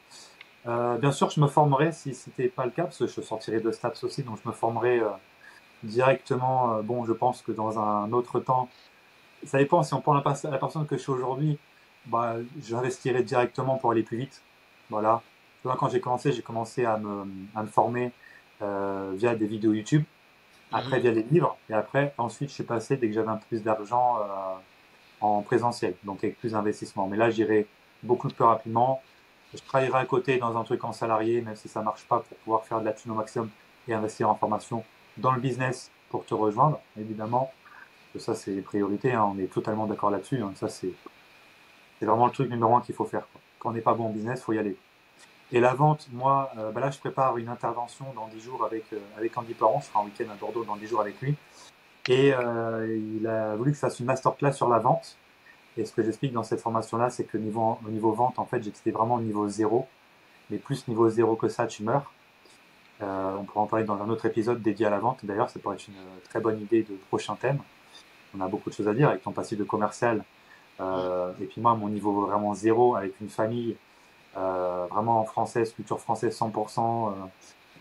Bien sûr, je me formerai si c'était pas le cas, parce que je sortirai de STAPS aussi, donc je me formerai directement. Bon, je pense que dans un autre temps, ça dépend si on prend la personne que je suis aujourd'hui, bah, j'investirai directement pour aller plus vite. Voilà. Tu vois, quand j'ai commencé à me former via des vidéos YouTube, après mhm. via des livres, et après, ensuite, je suis passé dès que j'avais un peu plus d'argent en présentiel, donc avec plus d'investissement. Mais là, j'irai beaucoup plus rapidement. Je travaillerai à côté dans un truc en salarié, même si ça marche pas, pour pouvoir faire de la thune au maximum et investir en formation dans le business pour te rejoindre, évidemment. Ça, c'est les priorités, hein. On est totalement d'accord là-dessus, hein. Ça, c'est vraiment le truc numéro un qu'il faut faire, quoi. quand on n'est pas bon en business, il faut y aller. Et la vente, moi, là, je prépare une intervention dans 10 jours avec Andy Perron. Je ferai un week-end à Bordeaux dans 10 jours avec lui. Et il a voulu que je fasse une masterclass sur la vente. Et ce que j'explique dans cette formation-là, c'est que au niveau vente, en fait, j'étais vraiment au niveau zéro. Mais plus niveau zéro que ça, tu meurs. On pourra en parler dans un autre épisode dédié à la vente. D'ailleurs, ça pourrait être une très bonne idée de prochain thème. On a beaucoup de choses à dire avec ton passif de commercial. Et puis moi, mon niveau vraiment zéro, avec une famille vraiment française, culture française 100%.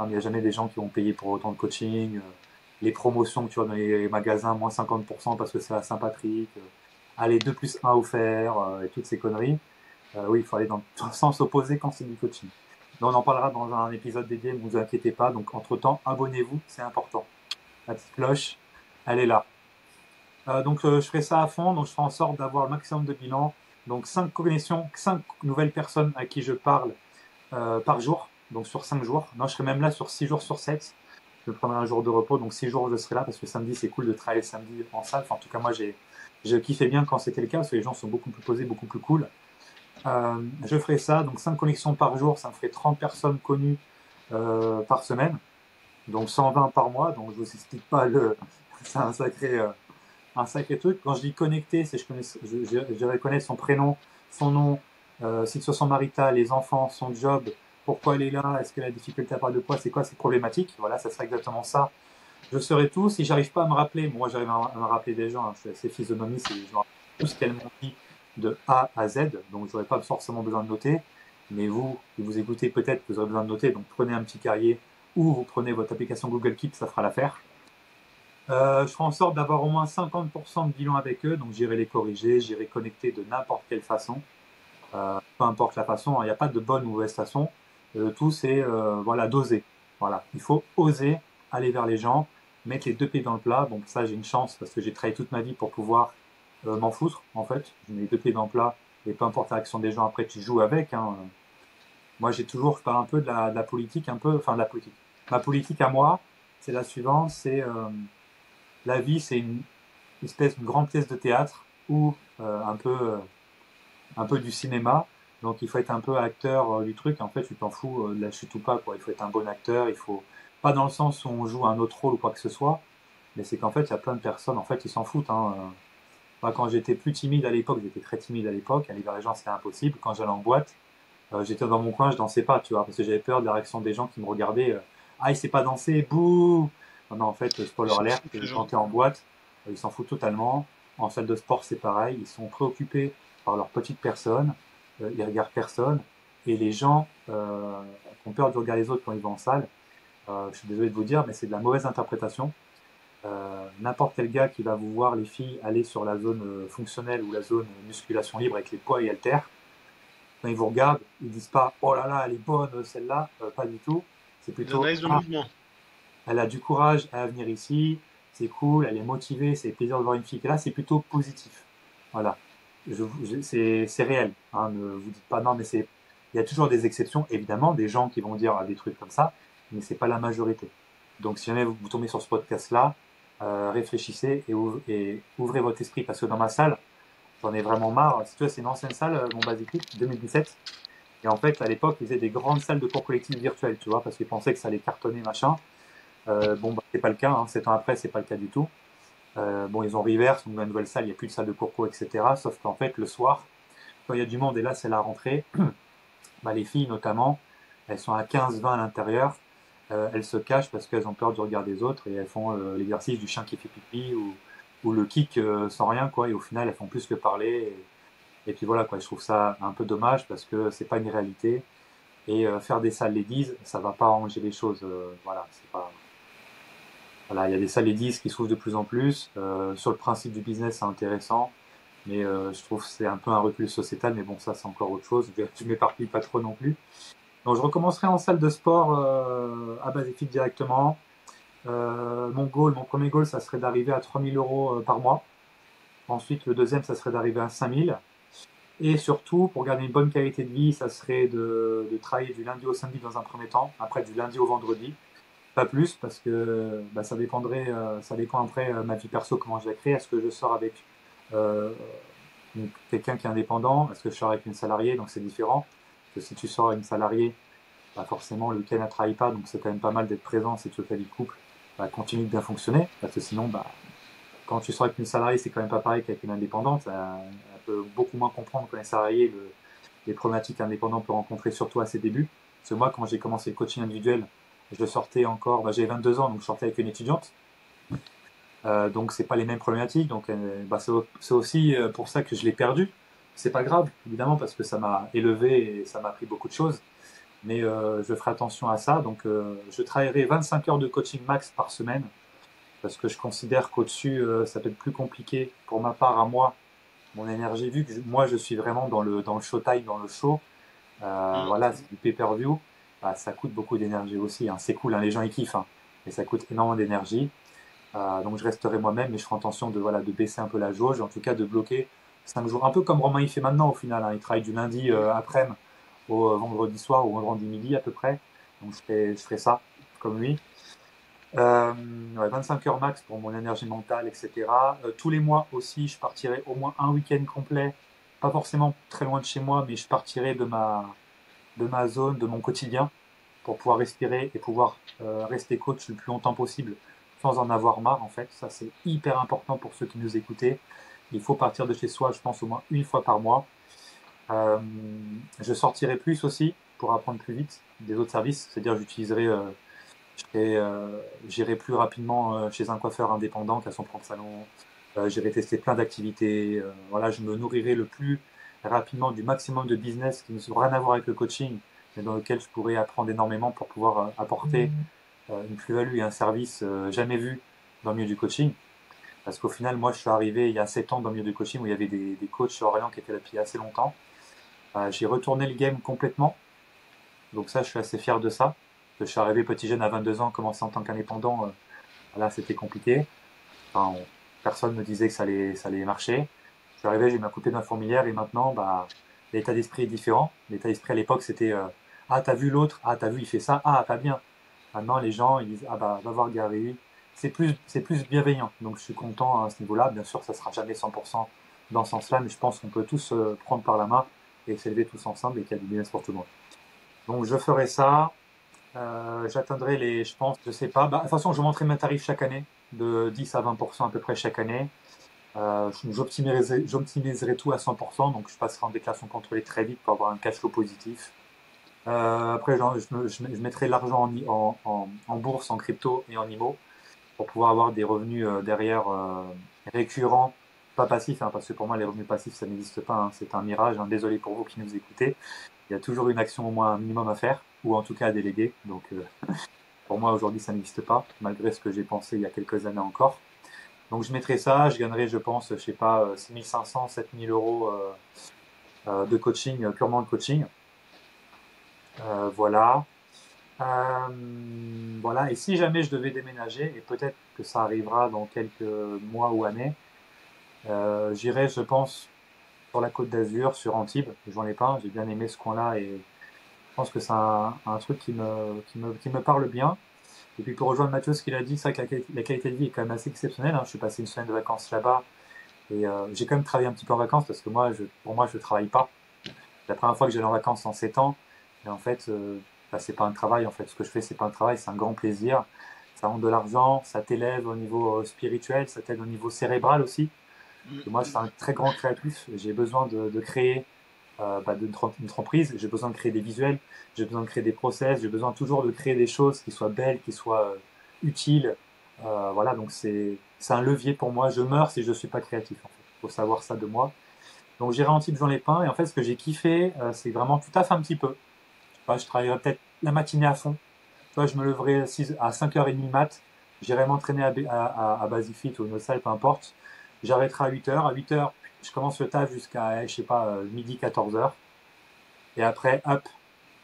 Il n'y a jamais des gens qui vont payer pour autant de coaching. Les promotions que tu vois dans les magasins, moins 50% parce que c'est à Saint-Patrick. Allez, 2 plus 1 offert et toutes ces conneries. Oui, il faut aller dans le sens opposé quand c'est du coaching. Mais on en parlera dans un épisode dédié, ne vous inquiétez pas. Donc, entre-temps, abonnez-vous, c'est important. La petite cloche, elle est là. Je ferai ça à fond. Donc, je ferai en sorte d'avoir le maximum de bilans. Donc, 5 connexions, 5 nouvelles personnes à qui je parle par jour. Donc, sur 5 jours. Non, je serai même là sur 6 jours sur 7. Je prendrai un jour de repos. Donc, 6 jours, je serai là parce que samedi, c'est cool de travailler le samedi en salle. Enfin, en tout cas, moi, je kiffais bien quand c'était le cas parce que les gens sont beaucoup plus posés, beaucoup plus cool. Je ferai ça. Donc, 5 connexions par jour. Ça me ferait 30 personnes connues par semaine. Donc, 120 par mois. Donc, je vous explique pas c'est un sacré truc. Quand je dis connecté, c'est je reconnais son prénom, son nom, situation maritale, les enfants, son job, pourquoi elle est là, est-ce qu'elle a des difficultés à parler de quoi, c'est quoi ses problématiques. Voilà, ça serait exactement ça. Je saurais tout. Si j'arrive pas à me rappeler, moi j'arrive à me rappeler des gens, hein, je suis assez physionomiste et je me rappelle tout ce qu'elles m'ont dit de A à Z, donc j'aurais pas forcément besoin de noter. Mais vous, qui vous écoutez, peut-être que vous aurez besoin de noter, donc prenez un petit cahier ou vous prenez votre application Google Keep, ça fera l'affaire. Je ferai en sorte d'avoir au moins 50% de bilan avec eux, donc j'irai les corriger, j'irai connecter de n'importe quelle façon, peu importe la façon, il n'y a pas de bonne ou mauvaise façon, tout c'est voilà, d'oser. Voilà, il faut oser aller vers les gens, mettre les deux pieds dans le plat. Bon, ça j'ai une chance parce que j'ai travaillé toute ma vie pour pouvoir m'en foutre en fait. Je mets les deux pieds dans le plat et peu importe la réaction des gens, après tu joues avec. Hein. Moi j'ai toujours, je parle un peu de la politique, un peu, enfin de la politique. Ma politique à moi, c'est la suivante, c'est la vie, c'est une espèce de grande pièce de théâtre ou un peu du cinéma. Donc il faut être un peu acteur du truc. En fait, tu t'en fous de la chute ou pas, quoi. Il faut être un bon acteur. Il faut pas dans le sens où on joue un autre rôle ou quoi que ce soit, mais c'est qu'en fait, il y a plein de personnes. En fait, ils s'en foutent. Hein. Moi, quand j'étais plus timide à l'époque, j'étais très timide à l'époque. Aller vers les gens, c'était impossible. Quand j'allais en boîte, j'étais dans mon coin, je dansais pas, tu vois, parce que j'avais peur de la réaction des gens qui me regardaient. Ah, il sait pas danser, bouh. Non, non, en fait, spoiler alert, quand t'es en boîte, ils s'en foutent totalement. En salle de sport, c'est pareil. Ils sont préoccupés par leur petite personne. Ils regardent personne. Et les gens ont peur de regarder les autres quand ils vont en salle. Je suis désolé de vous dire, mais c'est de la mauvaise interprétation. N'importe quel gars qui va vous voir, les filles, aller sur la zone fonctionnelle ou la zone musculation libre avec les poids et haltères, quand ils vous regardent, ils disent pas oh là là, elle est bonne celle-là, pas du tout. C'est Ils plutôt analysent le ah, mouvement. elle a du courage à venir ici, c'est cool, elle est motivée, c'est plaisir de voir une fille qui est là, c'est plutôt positif. Voilà. C'est réel. Hein, ne vous dites pas non, mais il y a toujours des exceptions, évidemment, des gens qui vont dire des trucs comme ça, mais c'est pas la majorité. Donc si jamais vous tombez sur ce podcast-là, réfléchissez et ouvrez votre esprit, parce que dans ma salle, j'en ai vraiment marre. Si tu vois, c'est une ancienne salle, mon Basic Fit, 2017. Et en fait, à l'époque, ils faisaient des grandes salles de cours collectifs virtuelles, tu vois, parce qu'ils pensaient que ça allait cartonner, machin. C'est pas le cas, hein. 7 ans après, c'est pas le cas du tout. Ils ont reverse, donc dans la nouvelle salle, il n'y a plus de salle de cours co, etc. Sauf qu'en fait, le soir, quand il y a du monde, et là, c'est la rentrée, les filles, notamment, elles sont à 15-20 à l'intérieur. Elles se cachent parce qu'elles ont peur du regard des autres et elles font l'exercice du chien qui fait pipi ou le kick sans rien, quoi. Et au final, elles font plus que parler. Et puis voilà, quoi. Je trouve ça un peu dommage parce que c'est pas une réalité. Et faire des salles ladies, ça va pas arranger les choses. Voilà, c'est pas. Voilà, il y a des salles ladies qui s'ouvrent de plus en plus. Sur le principe du business, c'est intéressant. Mais je trouve que c'est un peu un recul sociétal. Mais bon, ça, c'est encore autre chose. Je m'éparpille pas trop non plus. Donc, je recommencerai en salle de sport à Basic directement. Mon premier goal, ça serait d'arriver à 3 000 euros par mois. Ensuite, le deuxième, ça serait d'arriver à 5 000. Et surtout, pour garder une bonne qualité de vie, ça serait de travailler du lundi au samedi dans un premier temps, après du lundi au vendredi. Pas plus, parce que ça dépendrait, ça dépend après ma vie perso, comment je la crée. Est-ce que je sors avec Donc, quelqu'un qui est indépendant, est-ce que je sors avec une salariée? Donc c'est différent. Parce que si tu sors avec une salariée, bah forcément le week-end ne travaille pas, donc c'est quand même pas mal d'être présent si tu veux que la vie de couple bah, continue de bien fonctionner. Parce que sinon, bah, quand tu sors avec une salariée, c'est quand même pas pareil qu'avec une indépendante. Elle peut beaucoup moins comprendre que les salariés les problématiques qu'un peut rencontrer, surtout à ses débuts. Parce que moi, quand j'ai commencé le coaching individuel, je sortais encore, bah, j'avais 22 ans, donc je sortais avec une étudiante. Donc c'est pas les mêmes problématiques. Donc bah, c'est aussi pour ça que je l'ai perdu. C'est pas grave, évidemment, parce que ça m'a élevé et ça m'a appris beaucoup de choses. Mais je ferai attention à ça. Donc je travaillerai 25 heures de coaching max par semaine parce que je considère qu'au-dessus, ça peut être plus compliqué pour ma part à moi, mon énergie, vu que moi je suis vraiment dans le showtime, dans le show. Mm. Voilà, c'est du pay-per-view. Bah, ça coûte beaucoup d'énergie aussi. Hein. C'est cool, hein, les gens ils kiffent, hein, mais ça coûte énormément d'énergie. Donc je resterai moi-même, mais je ferai attention de, voilà, de baisser un peu la jauge, en tout cas de bloquer 5 jours. Un peu comme Romain il fait maintenant au final. Hein. Il travaille du lundi après-midi au vendredi soir ou vendredi midi à peu près. Donc je ferai ça comme lui. Ouais, 25 heures max pour mon énergie mentale, etc. Tous les mois aussi, je partirai au moins un week-end complet. Pas forcément très loin de chez moi, mais je partirai de ma zone, de mon quotidien, pour pouvoir respirer et pouvoir rester coach le plus longtemps possible sans en avoir marre en fait. Ça c'est hyper important pour ceux qui nous écoutaient. Il faut partir de chez soi, je pense, au moins une fois par mois. Euh, je sortirai plus aussi pour apprendre plus vite des autres services, c'est-à-dire j'irai plus rapidement chez un coiffeur indépendant qui a son propre salon. J'irai tester plein d'activités. Voilà, je me nourrirai le plus rapidement du maximum de business qui ne rien à voir avec le coaching, mais dans lequel je pourrais apprendre énormément pour pouvoir apporter une plus-value et un service jamais vu dans le milieu du coaching. Parce qu'au final, moi, je suis arrivé il y a 7 ans dans le milieu du coaching où il y avait des coachs sur Orient qui étaient là depuis assez longtemps. J'ai retourné le game complètement. Donc ça, je suis assez fier de ça. Je suis arrivé petit jeune à 22 ans, commencé en tant qu'indépendant. Là, c'était compliqué. Enfin, personne ne disait que ça allait marcher. Je suis arrivé, j'ai eu ma coupée d'un fourmilière et maintenant, bah, l'état d'esprit est différent. L'état d'esprit à l'époque, c'était ah, t'as vu l'autre, ah, t'as vu, il fait ça, ah, pas bien. Maintenant, les gens, ils disent ah, bah, va voir Gary. C'est plus bienveillant. Donc, je suis content à ce niveau-là. Bien sûr, ça sera jamais 100% dans ce sens-là, mais je pense qu'on peut tous prendre par la main et s'élever tous ensemble et qu'il y a du business pour tout le monde. Donc, je ferai ça. J'atteindrai je pense, je sais pas. Bah, de toute façon, je monterai mes tarifs chaque année, de 10 à 20% à peu près chaque année. J'optimiserai tout à 100%, donc je passerai en déclaration contrôlée très vite pour avoir un cash flow positif. Après, je mettrai l'argent en bourse, en crypto et en IMO pour pouvoir avoir des revenus derrière récurrents, pas passifs, hein, parce que pour moi, les revenus passifs, ça n'existe pas. Hein, c'est un mirage. Hein, désolé pour vous qui nous écoutez. Il y a toujours une action au moins un minimum à faire, ou en tout cas à déléguer. Donc, pour moi, aujourd'hui, ça n'existe pas, malgré ce que j'ai pensé il y a quelques années encore. Donc, je mettrai ça, je gagnerai, je pense, je sais pas, 6500, 7000 euros de coaching, purement de coaching. Voilà. Voilà. Et si jamais je devais déménager, et peut-être que ça arrivera dans quelques mois ou années, j'irai, je pense, sur la Côte d'Azur, sur Antibes. J'en ai pas, j'ai bien aimé ce coin-là et je pense que c'est un truc qui me parle bien. Et puis pour rejoindre Mathieu, ce qu'il a dit, c'est vrai que la qualité de vie est quand même assez exceptionnelle. Hein. Je suis passé une semaine de vacances là-bas et j'ai quand même travaillé un petit peu en vacances parce que pour moi, je ne travaille pas. C'est la première fois que j'allais en vacances en 7 ans. Et en fait, bah, c'est pas un travail. En fait, ce que je fais, c'est pas un travail, c'est un grand plaisir. Ça rend de l'argent, ça t'élève au niveau spirituel, ça t'aide au niveau cérébral aussi. Et moi, je suis un très grand créatif. J'ai besoin de créer bah, d'une entreprise. J'ai besoin de créer des visuels, j'ai besoin de créer des process, j'ai besoin toujours de créer des choses qui soient belles, qui soient utiles. Voilà, donc c'est un levier pour moi. Je meurs si je suis pas créatif. En fait, faut savoir ça de moi. Donc j'irai en type Jean Lépin et en fait ce que j'ai kiffé, c'est vraiment tu taffes un petit peu. Je travaillerai peut-être la matinée à fond. Je me leverai à 5h30 mat. J'irai m'entraîner à Basifit ou une autre salle, peu importe. J'arrêterai à 8h. À 8h, je commence le taf jusqu'à, je sais pas, midi, 14h. Et après, hop,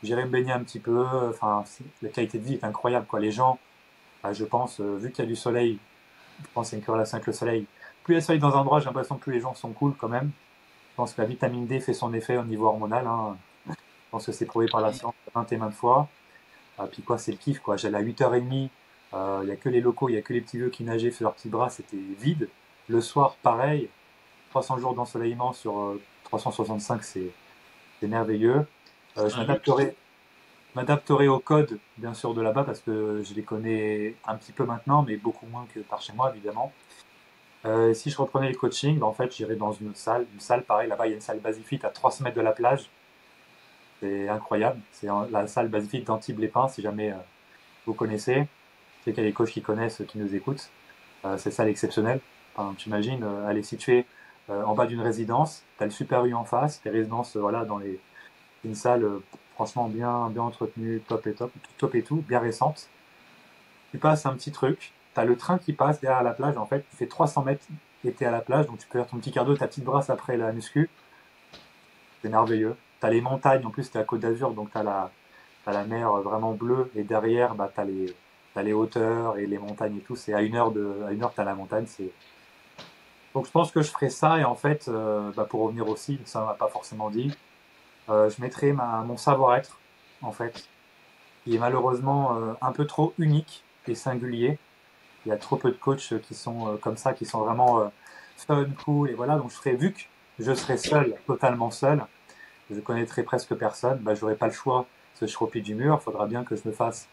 j'irai me baigner un petit peu. Enfin, la qualité de vie est incroyable, quoi. Les gens, bah, je pense, vu qu'il y a du soleil, je pense qu'il y a une corrélation avec le soleil. Plus il y a du soleil dans un endroit, j'ai l'impression que plus les gens sont cool quand même. Je pense que la vitamine D fait son effet au niveau hormonal. Hein. Je pense que c'est prouvé par la science maintes et maintes fois. Puis quoi, c'est le kiff, quoi. J'allais à 8h30, il y a que les locaux, il y a que les petits vieux qui nageaient sur leurs petits bras, c'était vide. Le soir, pareil. 300 jours d'ensoleillement sur 365, c'est merveilleux. C'est Je un luxe. m'adapterai au code, bien sûr, de là-bas parce que je les connais un petit peu maintenant, mais beaucoup moins que par chez moi, évidemment. Si je reprenais le coaching, en fait, j'irais dans une autre salle. Une salle, pareil, là-bas, il y a une salle Basifit à 300 mètres de la plage. C'est incroyable. La salle Basifit d'Antibes-les-Pins, si jamais vous connaissez. Je sais qu'il y a des coachs qui connaissent, qui nous écoutent. C'est salle exceptionnelle. Enfin, tu imagines, elle est située en bas d'une résidence. Tu as le Super U en face. Les résidences, voilà, une salle franchement bien entretenue, top et tout, bien récente. Tu passes un petit truc. Tu as le train qui passe derrière la plage. En fait, tu fais 300 mètres et tu es à la plage. Donc, tu peux faire ton petit quart d'eau, ta petite brasse après la muscu. C'est merveilleux. Tu as les montagnes. En plus, tu es à Côte d'Azur. Donc, t'as la mer vraiment bleue. Et derrière, bah, t'as les hauteurs et les montagnes et tout. C'est à une heure, t'as la montagne. Donc, je pense que je ferai ça. Et en fait, bah, pour revenir aussi, ça on m'a pas forcément dit, je mettrai mon savoir-être, en fait, qui est malheureusement un peu trop unique et singulier. Il y a trop peu de coachs qui sont comme ça, qui sont vraiment fun, cool, et voilà. Donc, vu que je serai seul, totalement seul, je connaîtrai presque personne, bah, j'aurai pas le choix, parce que je serai au pied du mur. Il faudra bien que je me fasse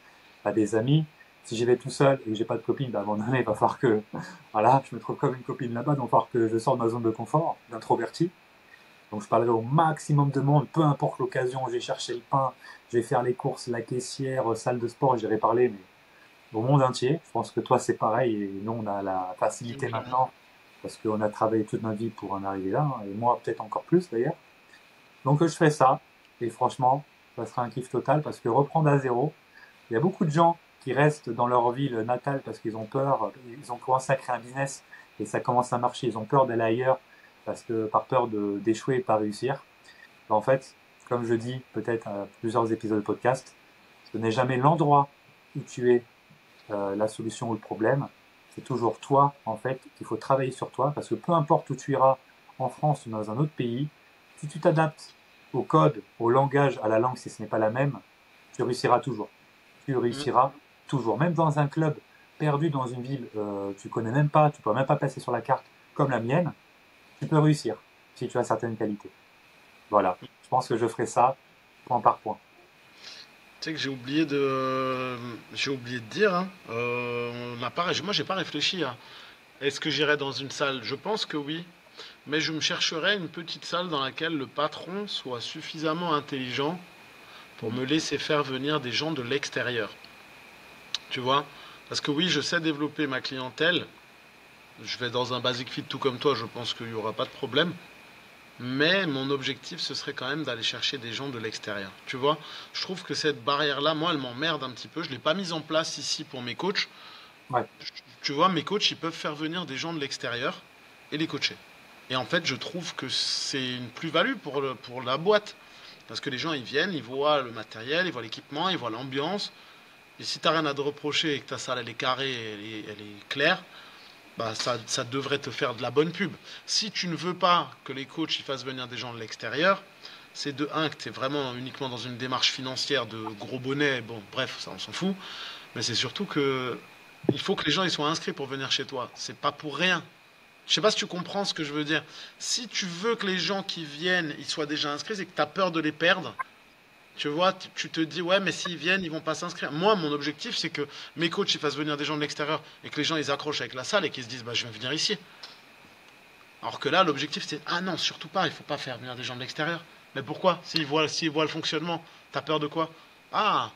des amis. Si j'y vais tout seul et que j'ai pas de copine, bah, à un moment donné, il va falloir que, voilà, je me trouve comme une copine là-bas, donc il va falloir que je sorte de ma zone de confort, d'introverti. Donc, je parlerai au maximum de monde, peu importe l'occasion. Je vais chercher le pain, je vais faire les courses, la caissière, salle de sport, j'irai parler, mais au monde entier. Je pense que toi, c'est pareil. Et nous, on a la facilité Clairement. maintenant parce qu'on a travaillé toute notre vie pour en arriver là, hein, et moi, peut-être encore plus d'ailleurs. Donc, je ferai ça. Et franchement, ça sera un kiff total parce que reprendre à zéro, il y a beaucoup de gens qui restent dans leur ville natale parce qu'ils ont peur, ils ont commencé à créer un business et ça commence à marcher, ils ont peur d'aller ailleurs parce que par peur d'échouer et de pas réussir. En fait, comme je dis peut-être à plusieurs épisodes de podcast, ce n'est jamais l'endroit où tu es la solution ou le problème. C'est toujours toi, en fait, qu'il faut travailler sur toi, parce que peu importe où tu iras, en France ou dans un autre pays, si tu t'adaptes au code, au langage, à la langue, si ce n'est pas la même, tu réussiras toujours. Tu Mm. réussiras toujours. Même dans un club perdu dans une ville, tu connais même pas, tu peux même pas passer sur la carte, comme la mienne, tu peux réussir si tu as certaines qualités. Voilà. Je pense que je ferai ça point par point. Tu sais que j'ai oublié de dire, hein, moi j'ai pas réfléchi à est-ce que j'irai dans une salle. Je pense que oui, mais je me chercherai une petite salle dans laquelle le patron soit suffisamment intelligent pour me laisser faire venir des gens de l'extérieur. Tu vois? Parce que oui, je sais développer ma clientèle. Je vais dans un Basic Fit tout comme toi, je pense qu'il n'y aura pas de problème. Mais mon objectif, ce serait quand même d'aller chercher des gens de l'extérieur. Tu vois, je trouve que cette barrière-là, moi, elle m'emmerde un petit peu. Je ne l'ai pas mise en place ici pour mes coachs. Ouais. Tu vois, mes coachs, ils peuvent faire venir des gens de l'extérieur et les coacher. Et en fait, je trouve que c'est une plus-value pour la boîte. Parce que les gens, ils viennent, ils voient le matériel, ils voient l'équipement, ils voient l'ambiance. Et si tu n'as rien à te reprocher et que ta salle, elle est carrée, elle est claire, bah ça devrait te faire de la bonne pub. Si tu ne veux pas que les coachs ils fassent venir des gens de l'extérieur, c'est de un que tu es vraiment uniquement dans une démarche financière de gros bonnet, bon bref, ça on s'en fout, mais c'est surtout que il faut que les gens ils soient inscrits pour venir chez toi. C'est pas pour rien. Je sais pas si tu comprends ce que je veux dire. Si tu veux que les gens qui viennent ils soient déjà inscrits, c'est que tu as peur de les perdre. Tu vois, tu te dis, ouais, mais s'ils viennent, ils vont pas s'inscrire. Moi, mon objectif, c'est que mes coachs ils fassent venir des gens de l'extérieur et que les gens ils accrochent avec la salle et qu'ils se disent, bah, je vais venir ici. Alors que là, l'objectif, c'est, ah non, surtout pas, il faut pas faire venir des gens de l'extérieur. Mais pourquoi? S'ils voient le fonctionnement, t'as peur de quoi? Ah,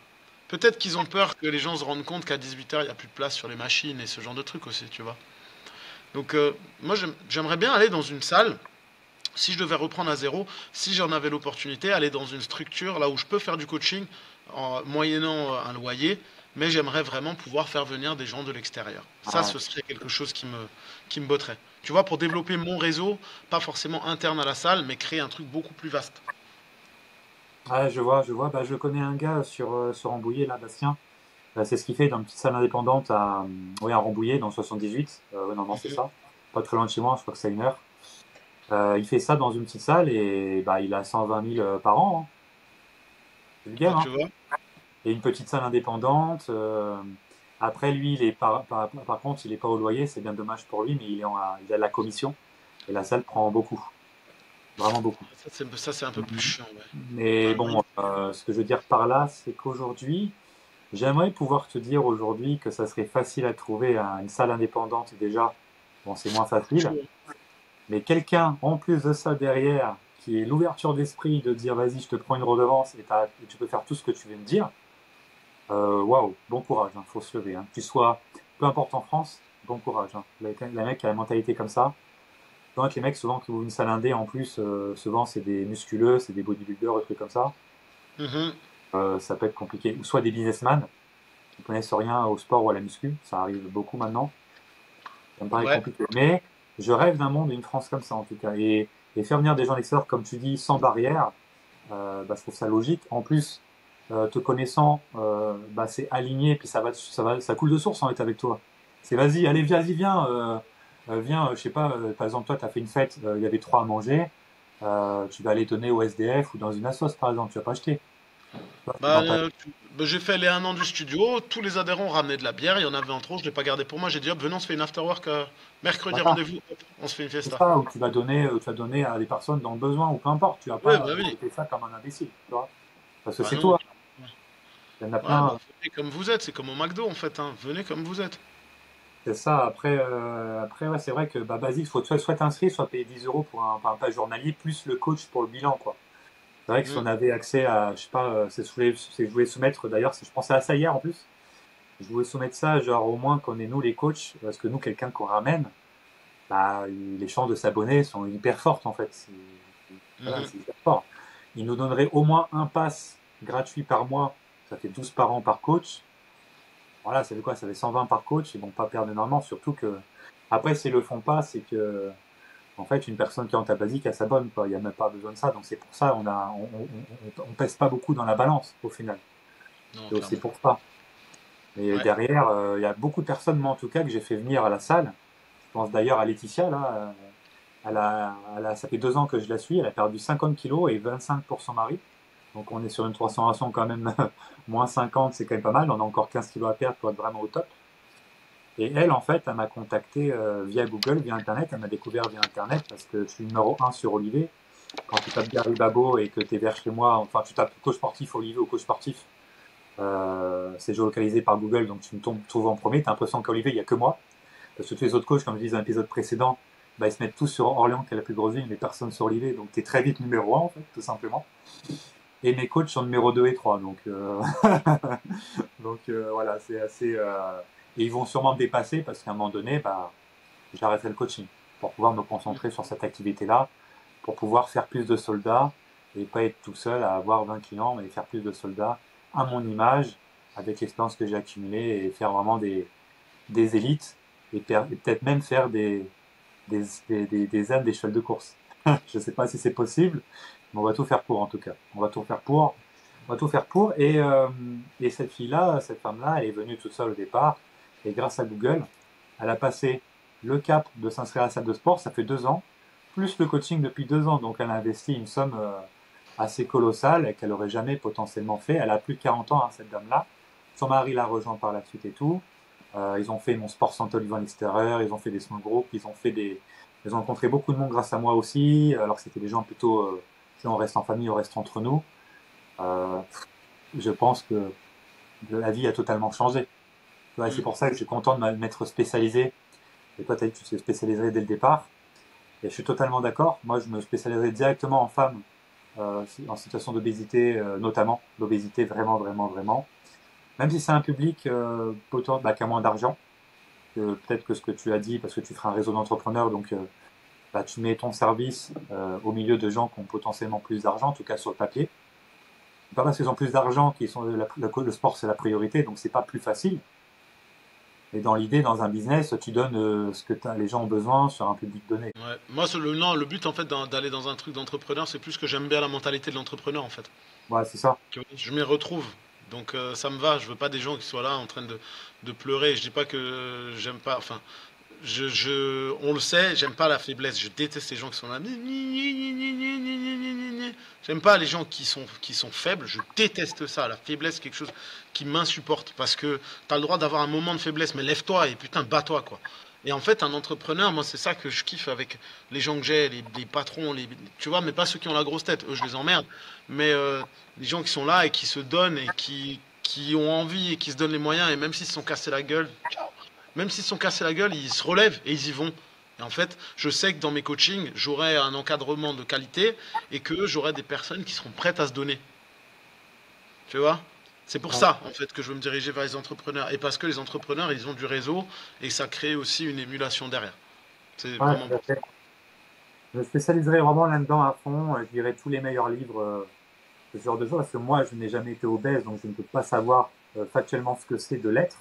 peut-être qu'ils ont peur que les gens se rendent compte qu'à 18 h, il n'y a plus de place sur les machines et ce genre de trucs aussi, tu vois. Donc, moi, j'aimerais bien aller dans une salle si je devais reprendre à zéro, si j'en avais l'opportunité, aller dans une structure là où je peux faire du coaching moyennant un loyer, mais j'aimerais vraiment pouvoir faire venir des gens de l'extérieur. Ça, Ouais. ce serait quelque chose qui me botterait. Tu vois, pour développer mon réseau, pas forcément interne à la salle, mais créer un truc beaucoup plus vaste. Ouais, je vois, je vois. Bah, je connais un gars sur Rambouillet, là, Bastien. C'est ce qu'il fait dans une petite salle indépendante à Rambouillet, dans le 78. Ouais, non, non, c'est Mhm. ça. Pas très loin de chez moi, je crois que c'est à une heure. Il fait ça dans une petite salle et bah, il a 120 000 par an, hein. C'est le game, Ah, hein. tu vois? Et une petite salle indépendante. Après, lui, par contre, il est pas au loyer. C'est bien dommage pour lui, mais il a la commission. Et la salle prend beaucoup, vraiment beaucoup. Ça, c'est un peu plus chiant. Ouais. Mais Ouais, bon, ce que je veux dire par là, c'est qu'aujourd'hui, j'aimerais pouvoir te dire aujourd'hui que ça serait facile à trouver une salle indépendante déjà. Bon, c'est moins facile. chaud. Mais quelqu'un, en plus de ça derrière, qui est l'ouverture d'esprit de dire vas-y, je te prends une redevance et tu peux faire tout ce que tu veux me dire, waouh, bon courage, hein, faut se lever. Hein. Que tu sois, peu importe en France, bon courage. Hein. La mec qui a la mentalité comme ça. Donc les mecs souvent qui ouvrent une salle indé en plus, souvent c'est des musculeux, c'est des bodybuilders, des trucs comme ça. Mhm. Ça peut être compliqué. Ou soit des businessmen qui connaissent rien au sport ou à la muscu, ça arrive beaucoup maintenant. Ça me paraît Ouais. compliqué. Mais je rêve d'un monde, d'une France comme ça en tout cas. Et faire venir des gens d'extérieur, comme tu dis, sans barrière, bah, je trouve ça logique. En plus, te connaissant, bah, c'est aligné, puis ça coule de source en fait avec toi. C'est vas-y, allez, vas-y, viens, viens, je sais pas, par exemple, toi, tu as fait une fête, il y avait trois à manger, tu vas aller donner au SDF ou dans une assoce, par exemple, tu vas pas acheter. Tu vois, c'est Bah, dans ta... bah, j'ai fait les 1 an du studio, tous les adhérents ramenaient de la bière, il y en avait en trop, je l'ai pas gardé pour moi, j'ai dit hop, venez, on se fait une afterwork, mercredi Voilà, rendez-vous, hop, on se fait une c'est fiesta. ça, ou tu vas donner à des personnes dans le besoin, ou peu importe, tu vas Ouais, pas bah oui. jeter ça comme un imbécile, tu vois. Parce que Bah c'est non. toi, il y en a Ouais, bah plein. venez comme vous êtes, c'est comme au McDo en fait, hein. Venez comme vous êtes. C'est ça. Après ouais, c'est vrai que bah, basique, il faut soit t'inscrire, soit payer 10 euros pour un page journalier, plus le coach pour le bilan, quoi. C'est vrai que si Mm. on avait accès à, je sais pas, je voulais soumettre, d'ailleurs, je pensais à ça hier en plus, je voulais soumettre ça, genre au moins qu'on est nous les coachs, parce que nous, quelqu'un qu'on ramène, bah, les chances de s'abonner sont hyper fortes en fait. Voilà, Mhm. c'est hyper fort. Il nous donnerait au moins un pass gratuit par mois, ça fait 12 par an par coach. Voilà, ça fait quoi? Ça fait 120 par coach, ils vont pas perdre énormément, surtout que après, s'ils le font pas, c'est que en fait, une personne qui est en ta basique, elle s'abonne, quoi. Il n'y a même pas besoin de ça. Donc c'est pour ça, on pèse pas beaucoup dans la balance au final. Non, C'est aussi clairement. pour ça. Mais Ouais. derrière, il y a beaucoup de personnes, moi en tout cas, que j'ai fait venir à la salle. Je pense d'ailleurs à Laetitia, là. Ça fait 2 ans que je la suis. Elle a perdu 50 kilos et 25 pour son mari. Donc on est sur une transformation quand même moins 50, c'est quand même pas mal. On a encore 15 kilos à perdre pour être vraiment au top. Et elle, en fait, elle m'a contacté via Google, via Internet. Elle m'a découvert via Internet parce que je suis numéro un sur Olivier. Quand tu tapes Gary Babo et que tu es vers chez moi, enfin, tu tapes coach sportif Olivier ou coach sportif, c'est géolocalisé par Google, donc tu me trouves en premier. Tu as l'impression qu'Olivier, il n'y a que moi. Parce que tous les autres coachs, comme je disais dans l'épisode précédent, bah, ils se mettent tous sur Orléans, qui est la plus grosse ville, mais personne sur Olivier. Donc tu es très vite numéro un, en fait, tout simplement. Et mes coachs sont numéro 2 et 3. Donc, voilà, c'est assez. Et ils vont sûrement me dépasser parce qu'à un moment donné, bah, j'arrêterai le coaching pour pouvoir me concentrer sur cette activité-là, pour pouvoir faire plus de soldats et pas être tout seul à avoir 20 clients, mais faire plus de soldats à mon image, avec l'expérience que j'ai accumulée et faire vraiment des élites et peut-être même faire des ânes des chevals de course. Je ne sais pas si c'est possible, mais on va tout faire pour en tout cas. On va tout faire pour. On va tout faire pour. Et cette fille-là, cette femme-là, elle est venue toute seule au départ. Et grâce à Google, elle a passé le cap de s'inscrire à la salle de sport. Ça fait 2 ans, plus le coaching depuis 2 ans. Donc elle a investi une somme assez colossale et qu'elle aurait jamais potentiellement fait. Elle a plus de 40 ans, hein, cette dame-là. Son mari l'a rejoint par la suite et tout. Ils ont fait mon sport santé Olivier à l'extérieur. Ils ont fait des small groups. Ils ont rencontré beaucoup de monde grâce à moi aussi. Alors que c'était des gens plutôt, si on reste en famille, on reste entre nous. Euh, je pense que la vie a totalement changé. Ouais, c'est Mm. pour ça que je suis content de m'être spécialisé. Et toi, tu as dit que tu t'es spécialisé dès le départ. Et je suis totalement d'accord. Moi, je me spécialiserai directement en femmes en situation d'obésité, notamment l'obésité vraiment, vraiment, vraiment. Même si c'est un public bah, qui a moins d'argent, peut-être que ce que tu as dit, parce que tu feras un réseau d'entrepreneurs, donc bah, tu mets ton service au milieu de gens qui ont potentiellement plus d'argent, en tout cas sur le papier. Pas parce qu'ils ont plus d'argent qu'ils sont le sport c'est la priorité, donc c'est pas plus facile. Et dans l'idée, dans un business, tu donnes ce que les gens ont besoin sur un public donné. Ouais. Moi, non, le but en fait d'aller dans un truc d'entrepreneur, c'est plus que j'aime bien la mentalité de l'entrepreneur en fait. Ouais, c'est ça. Tu vois, je m'y retrouve. Donc ça me va. Je veux pas des gens qui soient là en train de pleurer. Je dis pas que j'aime pas. Enfin, on le sait, j'aime pas la faiblesse. Je déteste les gens qui sont là. J'aime pas les gens qui sont faibles. Je déteste ça. La faiblesse, c'est quelque chose qui m'insupporte. Parce que t'as le droit d'avoir un moment de faiblesse, mais lève-toi et putain, bats-toi, quoi. Et en fait, un entrepreneur, moi, c'est ça que je kiffe avec les gens que j'ai, les patrons, tu vois, mais pas ceux qui ont la grosse tête, eux, je les emmerde. Mais les gens qui sont là et qui se donnent et qui ont envie et qui se donnent les moyens, et même s'ils se sont cassés la gueule, même s'ils se sont cassés la gueule, ils se relèvent et ils y vont. Et en fait, je sais que dans mes coachings, j'aurai un encadrement de qualité et que j'aurai des personnes qui seront prêtes à se donner. Tu vois? C'est pour Ouais. ça, en fait, que je veux me diriger vers les entrepreneurs. Et parce que les entrepreneurs, ils ont du réseau et ça crée aussi une émulation derrière. C'est Ouais, vraiment tout à pour ça. fait. Je me spécialiserai vraiment là-dedans à fond. Je lirai tous les meilleurs livres, ce genre de choses, parce que moi, je n'ai jamais été obèse, donc je ne peux pas savoir factuellement ce que c'est de l'être.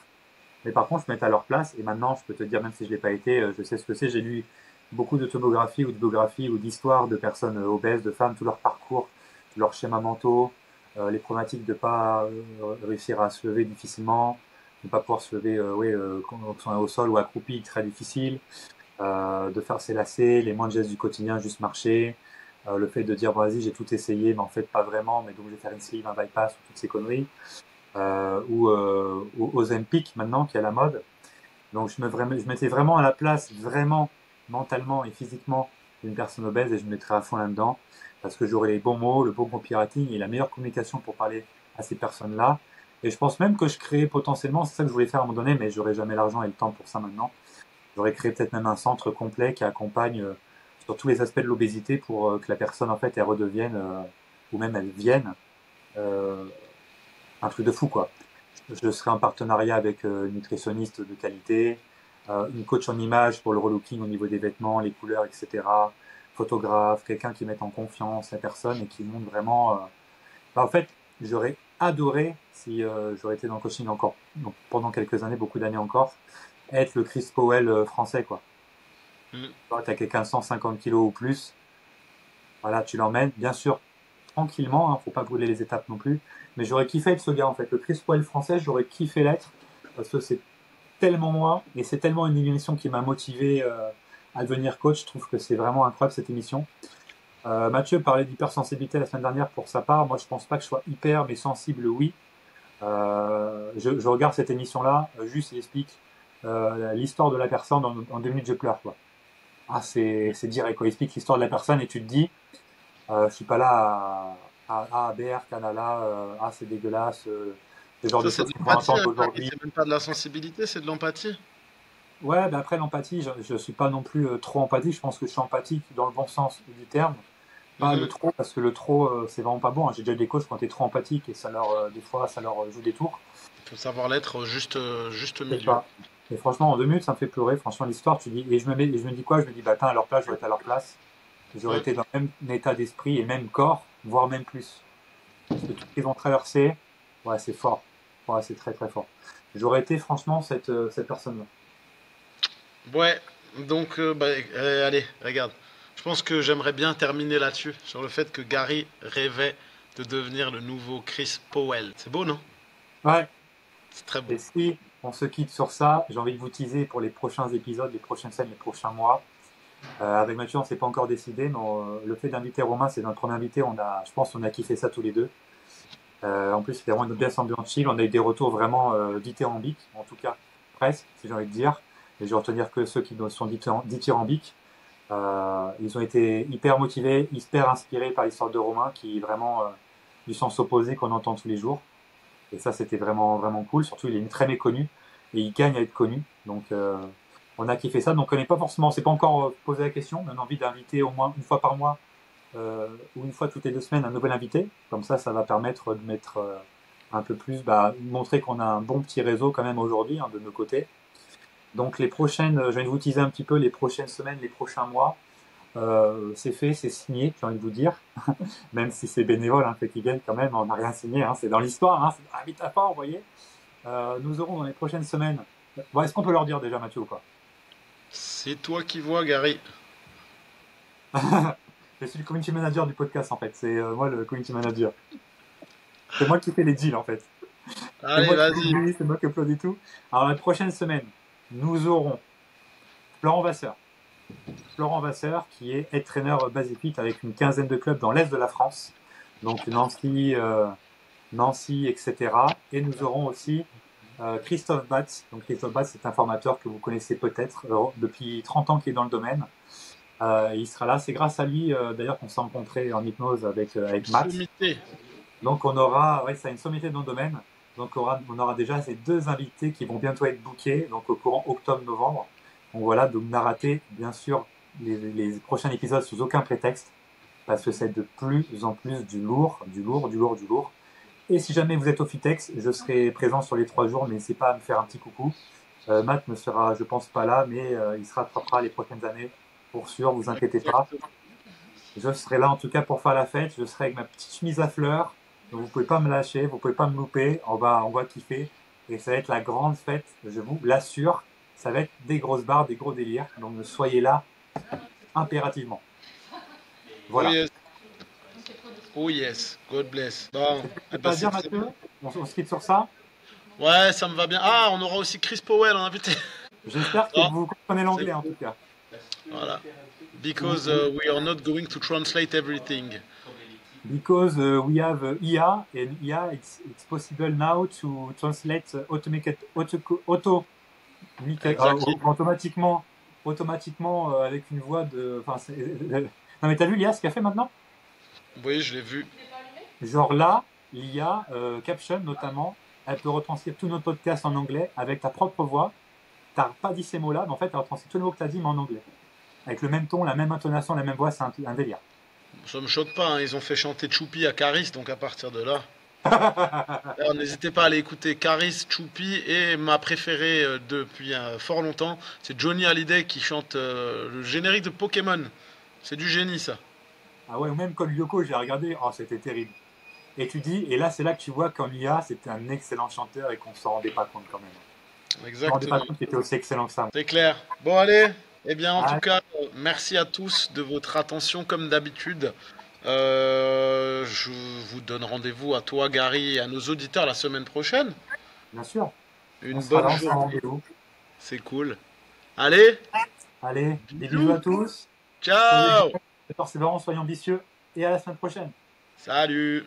Mais par contre, je me mets à leur place, et maintenant, je peux te dire, même si je l'ai pas été, je sais ce que c'est. J'ai lu beaucoup d'autobiographies ou de biographies ou d'histoires de personnes obèses, de femmes, tout leur parcours, leurs schémas mentaux, les problématiques de pas réussir à se lever difficilement, de pas pouvoir se lever oui, quand on est au sol ou accroupi, très difficile, de faire ses lacets, les moindres gestes du quotidien, juste marcher, le fait de dire, bon, vas-y, j'ai tout essayé, mais en fait, pas vraiment, mais donc je vais faire une sleeve, un bypass, ou toutes ces conneries, ou Ozempic maintenant, qui est à la mode. Donc je mettais vraiment à la place, vraiment mentalement et physiquement d'une personne obèse et je me mettrais à fond là-dedans parce que j'aurais les bons mots, le bon copywriting et la meilleure communication pour parler à ces personnes-là. Et je pense même que je créais potentiellement, c'est ça que je voulais faire à un moment donné, mais j'aurais jamais l'argent et le temps pour ça maintenant. J'aurais créé peut-être même un centre complet qui accompagne sur tous les aspects de l'obésité pour que la personne en fait elle redevienne ou même elle vienne euh, un truc de fou quoi. Je serai en partenariat avec une nutritionniste de qualité, une coach en image pour le relooking au niveau des vêtements, les couleurs, etc. Photographe, quelqu'un qui mette en confiance la personne et qui montre vraiment. En fait, j'aurais adoré si j'aurais été dans le coaching encore donc, pendant quelques années, beaucoup d'années encore, être le Chris Powell français quoi. Mm. Tu as quelqu'un de 150 kilos ou plus, voilà, tu l'emmènes, bien sûr, tranquillement, hein, faut pas brûler les étapes non plus. Mais j'aurais kiffé être ce gars en fait, le Chris Paul français, j'aurais kiffé l'être parce que c'est tellement moi et c'est tellement une émission qui m'a motivé à devenir coach. Je trouve que c'est vraiment incroyable cette émission. Mathieu parlait d'hypersensibilité la semaine dernière pour sa part. Moi, je pense pas que je sois hyper, mais sensible, oui. Je regarde cette émission-là, juste il explique l'histoire de la personne en 2 minutes, je pleure quoi. Ah, c'est direct quoi. Il explique l'histoire de la personne et tu te dis, je suis pas là BR, Canala, c'est dégueulasse, ce genre de Ça, c'est choses de qu'on va l'empathie, entendre hein, Gary. aujourd'hui. C'est même pas de la sensibilité, c'est de l'empathie. Ouais, ben après l'empathie, je suis pas non plus trop empathique. Je pense que je suis empathique dans le bon sens du terme, pas le Mhm. trop parce que le trop c'est vraiment pas bon, hein. J'ai déjà eu des coachs quand t'es trop empathique et ça leur des fois ça leur joue des tours. Il faut savoir l'être au juste C'est milieu. ça. Et franchement en 2 minutes ça me fait pleurer. Franchement l'histoire, tu dis et je me dis quoi? Je me dis bah à leur place, j'aurais été à leur place, j'aurais Mm. été dans le même état d'esprit et même corps, voire même plus. Parce que tout ce qu'ils ont traversé, ouais, c'est fort. Ouais, c'est très très fort. J'aurais été franchement cette personne-là. Ouais, donc, bah, allez, regarde. Je pense que j'aimerais bien terminer là-dessus, sur le fait que Gary rêvait de devenir le nouveau Chris Powell. C'est beau, non? Ouais. C'est très beau. Et si on se quitte sur ça, j'ai envie de vous teaser pour les prochains épisodes, les prochaines scènes, les prochains mois. Avec Mathieu, on s'est pas encore décidé, mais le fait d'inviter Romain, c'est notre premier invité. Je pense, qu'on a kiffé ça tous les deux. En plus, c'était vraiment une belle ambiance chill. On a eu des retours vraiment dithyrambiques, en tout cas presque, si j'ai envie de dire. Et je vais retenir que ceux qui sont dithyrambiques. Ils ont été hyper motivés, hyper inspirés par l'histoire de Romain, qui est vraiment du sens opposé qu'on entend tous les jours. Et ça, c'était vraiment, vraiment cool. Surtout, il est très méconnu et il gagne à être connu. Donc, on a kiffé ça. Donc, on n'est pas forcément, on s'est pas encore posé la question, mais on a envie d'inviter au moins une fois par mois ou une fois toutes les 2 semaines un nouvel invité. Comme ça va permettre de mettre un peu plus, montrer qu'on a un bon petit réseau quand même aujourd'hui hein, de nos côtés. Donc, les prochaines, je viens de vous teaser un petit peu les prochaines semaines, les prochains mois. C'est fait, c'est signé, j'ai envie de vous dire, même si c'est bénévole, hein, fait qu'ils viennent quand même, on n'a rien signé, hein, c'est dans l'histoire, hein, c'est un vite à fort, vous voyez. Nous aurons dans les prochaines semaines. Bon, est-ce qu'on peut leur dire déjà, Mathieu, ou pas? C'est toi qui vois, Gary. Je suis le community manager du podcast, en fait. C'est moi le community manager. C'est moi qui fais les deals, en fait. C'est Allez, moi qui vas-y. publie, c'est moi qui upload et tout. Alors, la prochaine semaine, nous aurons Florent Vasseur. Florent Vasseur, qui est head trainer Basic avec une quinzaine de clubs dans l'Est de la France. Donc, Nancy, etc. Et nous aurons aussi Christophe Batz. Donc Christophe Batz, c'est un formateur que vous connaissez peut-être depuis 30 ans qu'il est dans le domaine. Il sera là. C'est grâce à lui, d'ailleurs, qu'on s'est rencontré en hypnose avec Matt. Sommité. Donc on aura, ouais, ça a une sommité dans le domaine. Donc on aura déjà ces 2 invités qui vont bientôt être bookés, donc au courant octobre-novembre. Donc voilà, donc n'arrêtez bien sûr les prochains épisodes sous aucun prétexte, parce que c'est de plus en plus du lourd, du lourd, du lourd, du lourd. Et si jamais vous êtes au Fitex, je serai présent sur les 3 jours, mais n'hésitez pas à me faire un petit coucou. Matt ne sera, je pense, pas là, mais il se rattrapera les prochaines années, pour sûr, vous inquiétez pas. Je serai là en tout cas pour faire la fête, je serai avec ma petite chemise à fleurs, donc vous pouvez pas me lâcher, vous pouvez pas me louper, on va kiffer, et ça va être la grande fête, je vous l'assure, ça va être des grosses barres, des gros délires, donc soyez là impérativement. Voilà. Oh yes. Oh yes. God bless. Bon. Tu peux pas dire Mathieu, on se quitte sur ça. Ouais, ça me va bien. Ah, on aura aussi Chris Powell en invité. J'espère que vous comprenez l'anglais en tout cas. Voilà. Because we are not going to translate everything. Because we have IA, and IA, it's possible now to translate automatiquement avec une voix de. Enfin, non mais t'as vu l'IA ce qu'elle fait maintenant? Oui, je l'ai vu. Genre là, l'IA Caption notamment, elle peut retranscrire tous nos podcasts en anglais avec ta propre voix. T'as pas dit ces mots-là, mais en fait, elle retranscrit tous les mots que t'as dit, mais en anglais. Avec le même ton, la même intonation, la même voix, c'est un délire. Ça me choque pas, hein. Ils ont fait chanter Choupi à Caris, donc à partir de là. Alors n'hésitez pas à aller écouter Caris, Choupi et ma préférée depuis fort longtemps, c'est Johnny Hallyday qui chante le générique de Pokémon. C'est du génie ça. Ah ouais, ou même comme Yoko, j'ai regardé, oh c'était terrible. Et tu dis, et là c'est là que tu vois qu'en IA, c'était un excellent chanteur et qu'on s'en rendait pas compte quand même. On s'en rendait pas Exactement. compte qu'il était aussi excellent que ça. C'est clair. Bon allez, eh bien en Ah, tout cas, merci à tous de votre attention comme d'habitude. Je vous donne rendez-vous à toi Gary et à nos auditeurs la semaine prochaine. bien sûr, on Une sera bonne là, on sera en journée. rendez-vous. C'est cool. Allez, Allez, des bisous bisous. à tous. Soyez Ciao. persévérants, soyez ambitieux et à la semaine prochaine. Salut.